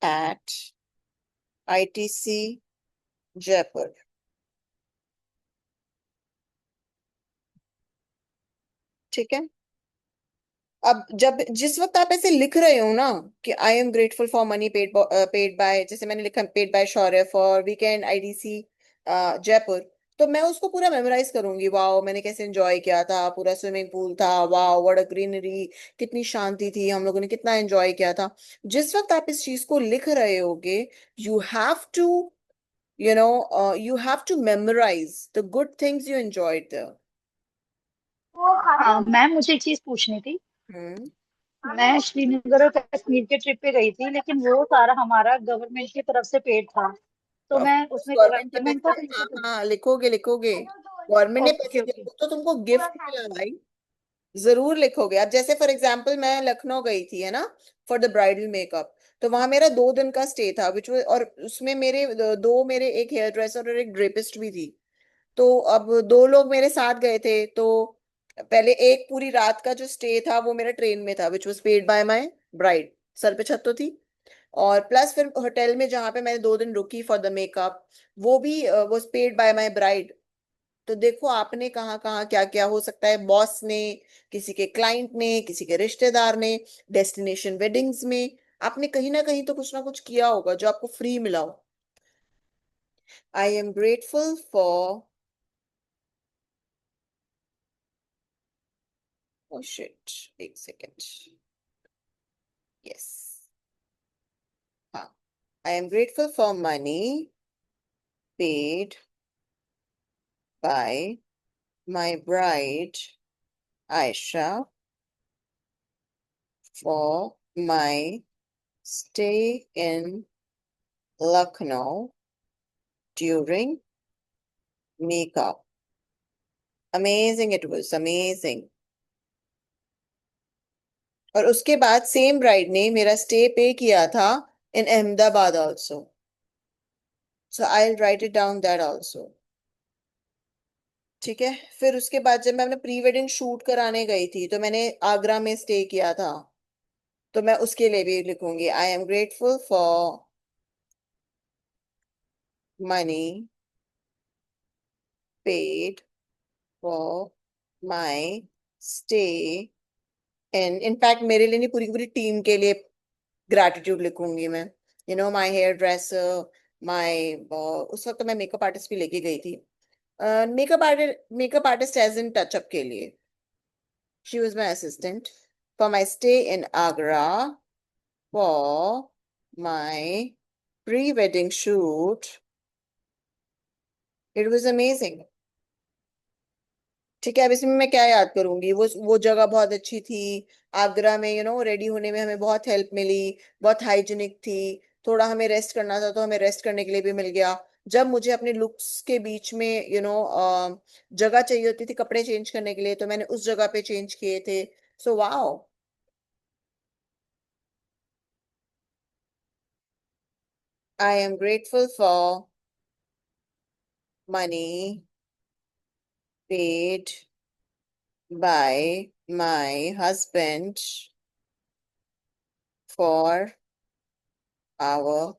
at ITC Jaipur। ठीक है, अब जब जिस वक्त आप ऐसे लिख रहे हो ना कि आई am grateful for money paid bye, जैसे मैंने लिखा paid by Shaurya for weekend IDC Jaipur, तो मैं उसको पूरा मेमोराइज करूंगी। वाओ, मैंने कैसे एंजॉय किया था, पूरा स्विमिंग पूल था, वाओ व्हाट अ ग्रीनरी, कितनी शांति थी, हम लोगों ने कितना एंजॉय किया था। जिस वक्त आप इस चीज को लिख रहे होगे, you have to you have to memorise the good things you enjoyed. Ma'am मुझे एक चीज पूछनी थी। हम्म। मैं श्रीनगर और कश्मीर के ट्रिप पे गई थी, लेकिन वो सारा हमारा गवर्नमेंट की तरफ से पेड था, तो ऑफ मैं कोर्स उसमें गवर्नमेंट ने गवर्नमेंट पैसे को दिए, कैसे। हाँ हाँ, लिखोगे लिखोगे। गवर्नमेंट ने ओके पैसे दिए, ओके। वो तो तुमको गिफ्ट मिला भाई। जरूर लिखोगे। अब जैसे फॉर एग्जांपल मैं लखनऊ गई थी, है ना, फॉर द ब्राइडल मेकअप। तो वहां मेरा 2 दिन का स्टे था, विच और उसमें मेरे दो मेरे एक हेयर ड्रेसर और एक ड्रेपिस्ट भी थी। तो अब 2 लोग मेरे साथ गए थे। तो पहले एक पूरी रात का जो स्टे था वो मेरा ट्रेन में था, which was paid by my bride. Sir पे छत तो थी। और प्लस फिर होटल में जहाँ पे मैंने 2 दिन रुकी फॉर द मेकअप, वो भी was paid by my bride. तो देखो आपने कहाँ कहाँ क्या क्या हो सकता है, बॉस ने, किसी के क्लाइंट ने, किसी के रिश्तेदार ने, डेस्टिनेशन वेडिंग्स में, आपने कहीं ना कुछ ना कुछ किया होगा जो आपको फ्री मिला हो। आई am grateful for, oh shit, एक सेकेंड। यस, हाँ, आई am grateful for money paid by my bride Ayesha for my stay in Lucknow during makeup। Amazing, it was amazing। और उसके बाद सेम ब्राइड ने मेरा स्टे पे किया था in Ahmedabad also. So I will write it down that also. ठीक है. फिर उसके बाद जब मैं अपना प्री वेडिंग शूट कराने गई थी तो मैंने आगरा में स्टे किया था. तो मैं उसके लिए भी लिखूंगी, आई am grateful for money paid for my stay in in fact मेरे लिए नहीं, पूरी की पूरी टीम के लिए ग्रैटिट्यूड लिखूंगी मैं. माई हेयर ड्रेसर, माई, उस वक्त तो मैं मेकअप आर्टिस्ट भी लेके गई थी. Makeup artist as in touch up के लिए. She was my assistant for my stay in Agra, for my pre wedding shoot. It was amazing. ठीक है. अब इसमें मैं क्या याद करूंगी, वो जगह बहुत अच्छी थी. आगरा में रेडी होने में हमें बहुत हेल्प मिली. बहुत हाइजीनिक थी. थोड़ा हमें रेस्ट करना था तो हमें रेस्ट करने के लिए भी मिल गया. जब मुझे अपने लुक्स के बीच में जगह चाहिए होती थी कपड़े चेंज करने के लिए, तो मैंने उस जगह पे चेंज किए थे. So wow. I am grateful for money paid by my husband for our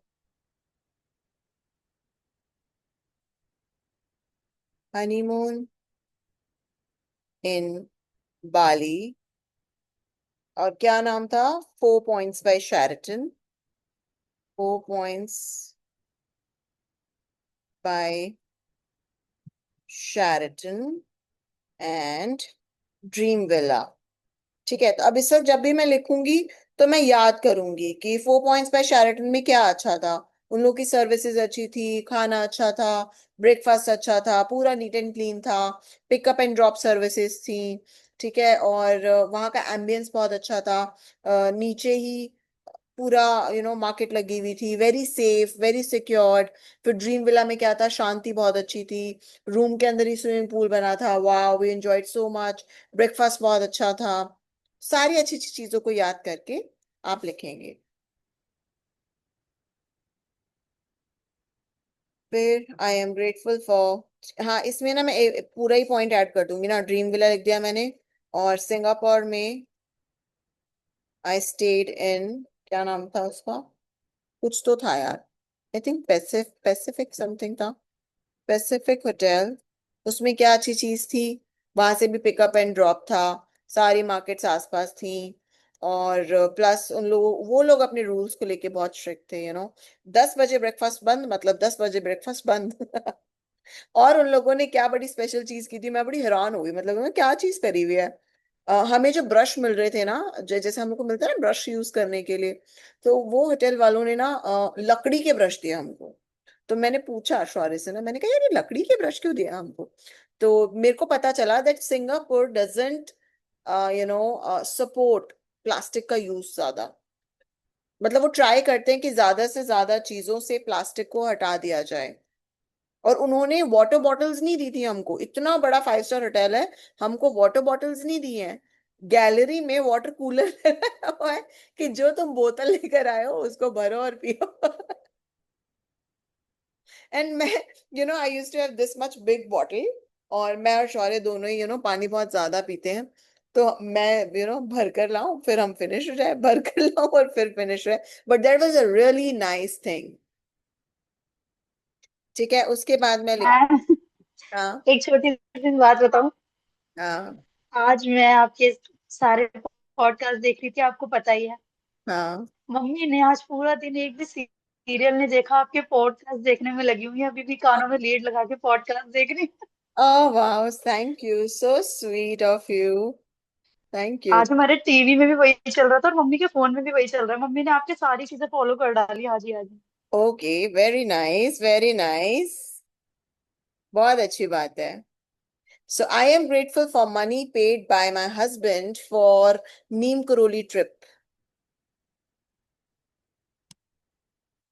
honeymoon in Bali. और क्या नाम था? 4 points by Sheraton. 4 points by Sheraton and dream villa. ठीक है. तो अब इस वक्त जब भी मैं लिखूंगी तो मैं याद करूंगी कि 4 पॉइंट्स बाय शेरटन में क्या अच्छा था. उन लोग की सर्विसेज अच्छी थी, खाना अच्छा था, ब्रेकफास्ट अच्छा था, पूरा नीट एंड क्लीन था, पिकअप एंड ड्रॉप सर्विसेज थी. ठीक है. और वहाँ का एम्बियंस बहुत अच्छा था. नीचे ही पूरा मार्केट लगी हुई थी, वेरी सेफ, वेरी सिक्योर्ड. फिर ड्रीम विला में क्या था, शांति बहुत अच्छी थी. रूम के अंदर ही स्विमिंग पूल बना था. वाह, we enjoyed so much. Breakfast बहुत अच्छा था. सारी अच्छी अच्छी चीजों को याद करके आप लिखेंगे. फिर आई एम ग्रेटफुल फॉर, हाँ इसमें ना मैं पूरा ही पॉइंट ऐड कर दूंगी ना. ड्रीम विला लिख दिया मैंने. और सिंगापुर में आई स्टेड इन, क्या नाम था उसका, कुछ तो था यार. आई थिंक पैसिफिक समथिंग था. Pacific hotel. उसमें क्या अच्छी चीज थी, वहां से भी पिकअप एंड ड्रॉप था. सारी मार्केट्स आसपास थी. और प्लस उन लोगों वो लोग अपने रूल्स को लेके बहुत स्ट्रिक्ट थे. 10 बजे ब्रेकफास्ट बंद, मतलब 10 बजे ब्रेकफास्ट बंद. और उन लोगों ने क्या बड़ी स्पेशल चीज की थी, मैं बड़ी हैरान हुई. मतलब उन्होंने क्या चीज करी हुई है. हमें जो ब्रश मिल रहे थे ना, जैसे हम लोग को मिलता है ना ब्रश यूज करने के लिए, तो वो होटल वालों ने ना लकड़ी के ब्रश दिए हमको. तो मैंने पूछा शौर्य से ना, मैंने कहा यार ये लकड़ी के ब्रश क्यों दिया हमको. तो मेरे को पता चला that Singapore doesn't support plastic का यूज ज्यादा. मतलब वो ट्राई करते हैं कि ज्यादा से ज्यादा चीजों से प्लास्टिक को हटा दिया जाए. और उन्होंने वाटर बॉटल्स नहीं दी थी हमको. इतना बड़ा 5 स्टार होटल है, हमको वाटर बॉटल्स नहीं दी हैं. गैलरी में वाटर कूलर लगा हुआ है कि जो तुम बोतल लेकर आए हो उसको भरो और पियो. एंड मैं I use to have this much big bottle. और मैं और शौर्य दोनों ही पानी बहुत ज्यादा पीते हैं. तो मैं भर कर लाऊं फिर हम फिनिश हो जाए, भर कर लाऊं और फिर फिनिश हो जाए. But that was a really nice thing. ठीक है. उसके बाद मैं लिख. मैं हाँ. एक छोटी सी बात बताऊं। हाँ. आज मैं आपके सारे पॉडकास्ट देख रही थी, आपको पता ही है। हाँ. मम्मी ने आज पूरा दिन एक भी सीरियल नहीं देखा, आपके पॉडकास्ट देखने में लगी हुई है। अभी भी कानों में लीड लगा के पॉडकास्ट देख रही हूँ। Oh wow, thank you. So sweet of you. Thank you. आज हमारे टीवी में भी वही चल रहा था और मम्मी के फोन में भी वही चल रहा है। मम्मी ने आपकी सारी चीजें फॉलो कर डाली आज ही आज ही। Okay, very nice, very nice. बहुत अच्छी बात है. So I am grateful for money paid by my husband for Neem Karoli trip.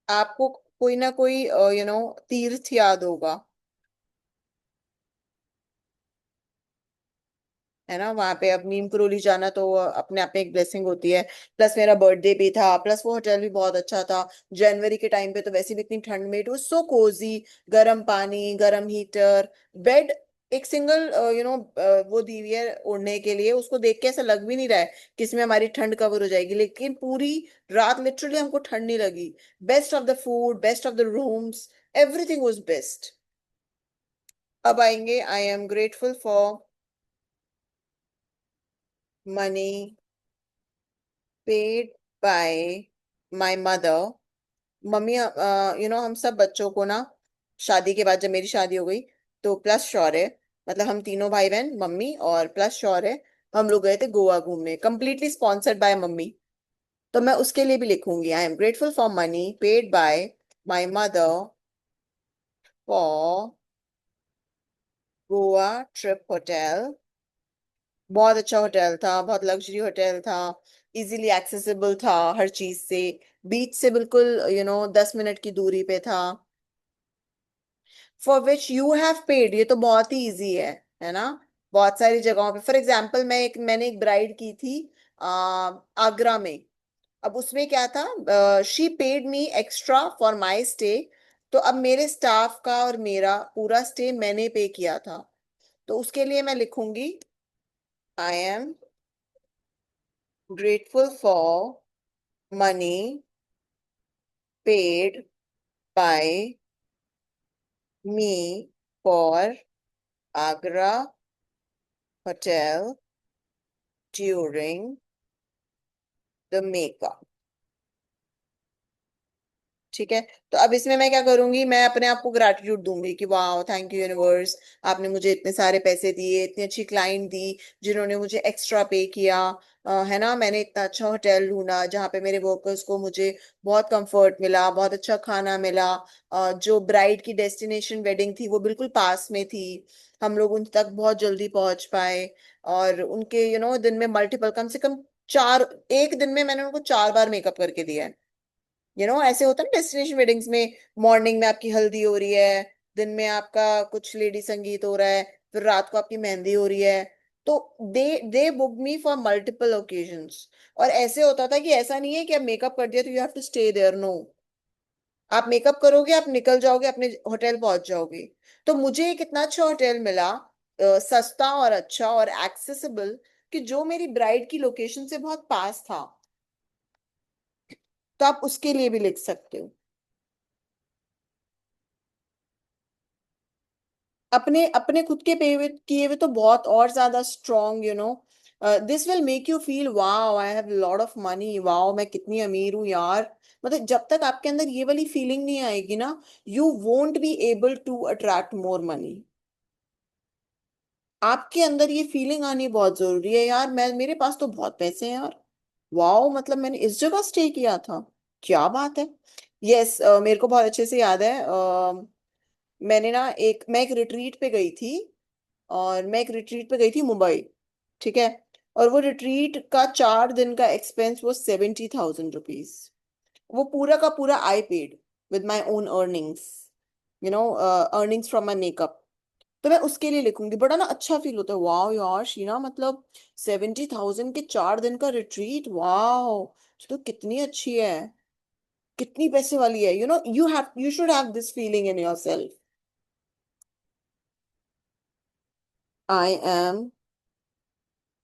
आपको कोई ना कोई तीर्थ याद होगा. है ना। वहां पे अब नीम करोली जाना तो अपने आप में एक ब्लेसिंग होती है। प्लस मेरा बर्थडे भी था, प्लस वो होटल भी बहुत अच्छा था। जनवरी के टाइम पे तो वैसे भी इतनी ठंड में, इट वाज सो कोजी। गर्म पानी, गर्म हीटर, बेड, एक सिंगल वो दी हुई है ओढ़ने के लिए, उसको देख के ऐसा लग भी नहीं रहा है कि इसमें हमारी ठंड कवर हो जाएगी, लेकिन पूरी रात लिटरली हमको ठंड नहीं लगी। Best of the food, best of the rooms, everything was best. अब आएंगे, आई am grateful for money paid by my mother. Mummy, हम सब बच्चों को ना, शादी के बाद जब मेरी शादी हो गई तो प्लस श्योर है, मतलब हम तीनों भाई बहन, मम्मी और प्लस श्योर है, हम लोग गए थे गोवा घूमने, कंप्लीटली स्पॉन्सर्ड बाय मम्मी। तो मैं उसके लिए भी लिखूंगी, आई am grateful for money paid by my mother for Goa trip hotel. बहुत अच्छा होटल था, बहुत लग्जरी होटल था, इजीली एक्सेसिबल था हर चीज से, बीच से बिल्कुल 10 मिनट की दूरी पे था। For which you have paid, ये तो बहुत ही इजी है ना। बहुत सारी जगहों पे, फॉर एग्जाम्पल मैंने एक ब्राइड की थी आगरा में। अब उसमें क्या था, she paid me extra for my stay. तो अब मेरे स्टाफ का और मेरा पूरा स्टे मैंने पे किया था। तो उसके लिए मैं लिखूंगी, आई am grateful for money paid bye me for Agra hotel during the makeup. ठीक है। तो अब इसमें मैं क्या करूंगी, मैं अपने आप को ग्रैटिट्यूड दूंगी कि वाह, थैंक यू यूनिवर्स, आपने मुझे इतने सारे पैसे दिए, इतनी अच्छी क्लाइंट दी, जिन्होंने मुझे एक्स्ट्रा पे किया। है ना, मैंने इतना अच्छा होटल ढूंढा जहाँ पे मेरे वर्कर्स को मुझे बहुत कंफर्ट मिला, बहुत अच्छा खाना मिला। जो ब्राइड की डेस्टिनेशन वेडिंग थी वो बिल्कुल पास में थी, हम लोग उन तक बहुत जल्दी पहुंच पाए। और उनके दिन में मल्टीपल, कम से कम चार, एक दिन में मैंने उनको 4 बार मेकअप करके दिया है। ऐसे होता है ना डेस्टिनेशन वेडिंग्स में, मॉर्निंग में आपकी हल्दी हो रही है, दिन में आपका कुछ लेडी संगीत हो रहा है, फिर रात को आपकी मेहंदी हो रही है। तो they they book me for multiple occasions. और ऐसे होता था कि ऐसा नहीं है कि आप मेकअप कर दिया तो you have to stay there, no. आप मेकअप करोगे, आप निकल जाओगे, अपने होटल पहुंच जाओगे। तो मुझे एक इतना अच्छा होटल मिला, सस्ता और अच्छा और एक्सेसिबल, कि जो मेरी ब्राइड की लोकेशन से बहुत पास था। तो आप उसके लिए भी लिख सकते हो। अपने अपने खुद के पे हुए किए हुए तो बहुत और ज्यादा strong, this will make you feel wow, I have lot of money, wow मैं कितनी अमीर हूँ यार। मतलब जब तक आपके अंदर ये वाली फीलिंग नहीं आएगी ना, you won't be able to attract more money. आपके अंदर ये फीलिंग आनी बहुत जरूरी है, यार मैं, मेरे पास तो बहुत पैसे हैं यार, वाओ मतलब मैंने इस जगह स्टे किया था, क्या बात है। यस, मेरे को बहुत अच्छे से याद है। मैं एक रिट्रीट पे गई थी, और मैं एक रिट्रीट पे गई थी मुंबई। ठीक है। और वो रिट्रीट का 4 दिन का एक्सपेंस वो 70,000 रुपीज। वो पूरा का पूरा I paid with my own earnings, earnings from my makeup. तो मैं उसके लिए लिखूंगी, बड़ा ना अच्छा फील होता है, वाह यार शीना, मतलब 70,000 के 4 दिन का रिट्रीट, वाह, तो कितनी अच्छी है, कितनी पैसे वाली है, you should have this feeling in your self. I am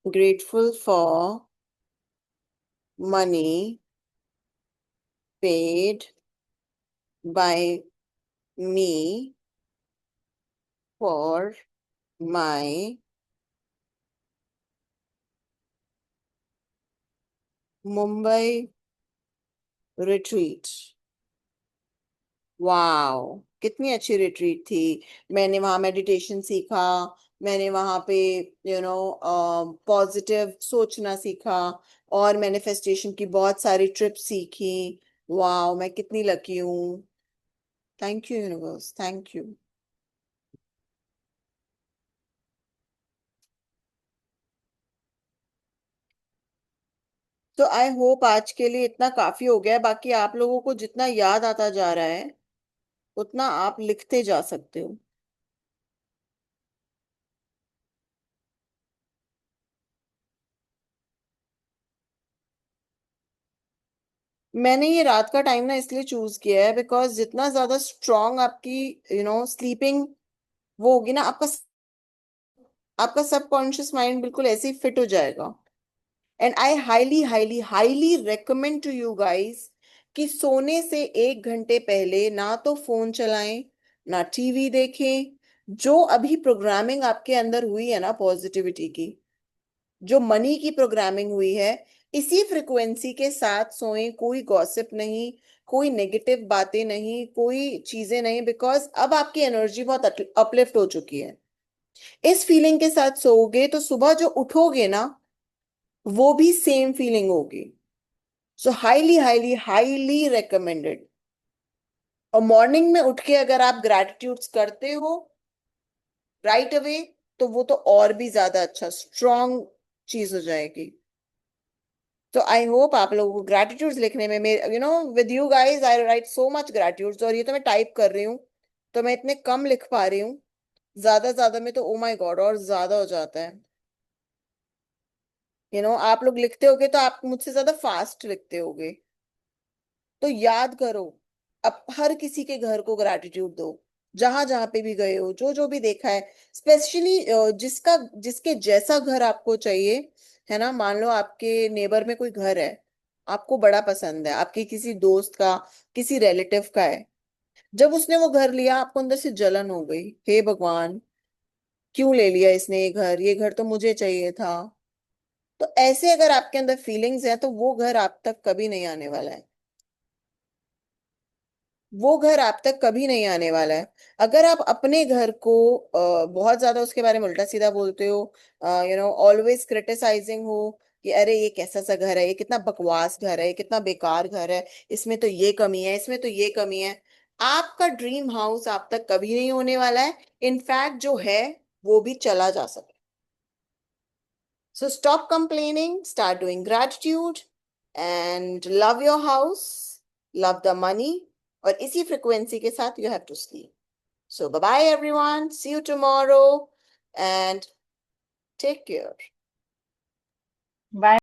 grateful for money paid by me for my Mumbai retreat। Wow, कितनी अच्छी रिट्रीट थी। मैंने वहां मेडिटेशन सीखा, मैंने वहां पे पॉजिटिव सोचना सीखा, और मैनिफेस्टेशन की बहुत सारी ट्रिप्स सीखी। वाओ, मैं कितनी लकी हूँ। Thank you universe, thank you. तो आई होप आज के लिए इतना काफी हो गया है, बाकी आप लोगों को जितना याद आता जा रहा है उतना आप लिखते जा सकते हो। मैंने ये रात का टाइम ना इसलिए चूज किया है बिकॉज जितना ज्यादा स्ट्रांग आपकी स्लीपिंग वो होगी ना, आपका सबकॉन्शियस माइंड बिल्कुल ऐसे ही फिट हो जाएगा। And I highly highly highly recommend to you guys कि सोने से 1 घंटे पहले ना तो फोन चलाएं, ना टीवी देखें। जो अभी प्रोग्रामिंग आपके अंदर हुई है ना पॉजिटिविटी की, जो मनी की प्रोग्रामिंग हुई है, इसी फ्रिक्वेंसी के साथ सोएं। कोई गॉसिप नहीं, कोई नेगेटिव बातें नहीं, कोई चीजें नहीं, बिकॉज अब आपकी एनर्जी बहुत अपलिफ्ट हो चुकी है। इस फीलिंग के साथ सोओगे तो सुबह जो उठोगे ना, वो भी सेम फीलिंग होगी। सो हाईली हाईली हाईली रिकमेंडेड। और मॉर्निंग में उठ के अगर आप ग्रैटिट्यूड्स करते हो राइट अवे, तो वो तो और भी ज्यादा अच्छा स्ट्रॉन्ग चीज हो जाएगी। तो आई होप आप लोगों को ग्रैटिट्यूड्स लिखने में, मेरे with you guys I write so much gratitudes, और ये तो मैं टाइप कर रही हूँ, तो मैं इतने कम लिख पा रही हूँ। ज्यादा ज्यादा में तो ओ माय गॉड और ज्यादा हो जाता है। आप लोग लिखते होगे तो आप मुझसे ज्यादा फास्ट लिखते होगे। तो याद करो, अब हर किसी के घर को ग्रैटिट्यूड दो, जहां जहां पे भी गए हो, जो जो भी देखा है। स्पेशली जिसका जिसके जैसा घर आपको चाहिए, है ना। मान लो आपके नेबर में कोई घर है, आपको बड़ा पसंद है, आपके किसी दोस्त का, किसी रिलेटिव का है। जब उसने वो घर लिया, आपको अंदर से जलन हो गई, हे भगवान, क्यों ले लिया इसने ये घर तो मुझे चाहिए था। तो ऐसे अगर आपके अंदर फीलिंग्स हैं, तो वो घर आप तक कभी नहीं आने वाला है। वो घर आप तक कभी नहीं आने वाला है। अगर आप अपने घर को बहुत ज्यादा उसके बारे में उल्टा सीधा बोलते हो, ऑलवेज क्रिटिसाइजिंग हो कि अरे ये कैसा सा घर है, ये कितना बकवास घर है, ये कितना बेकार घर है, इसमें तो ये कमी है, इसमें तो ये कमी है, आपका ड्रीम हाउस आप तक कभी नहीं होने वाला है। इनफैक्ट जो है वो भी चला जा सकता है। So stop complaining, start doing gratitude, and love your house, love the money, और इसी frequency के साथ you have to sleep. So bye bye everyone. See you tomorrow and take care. Bye.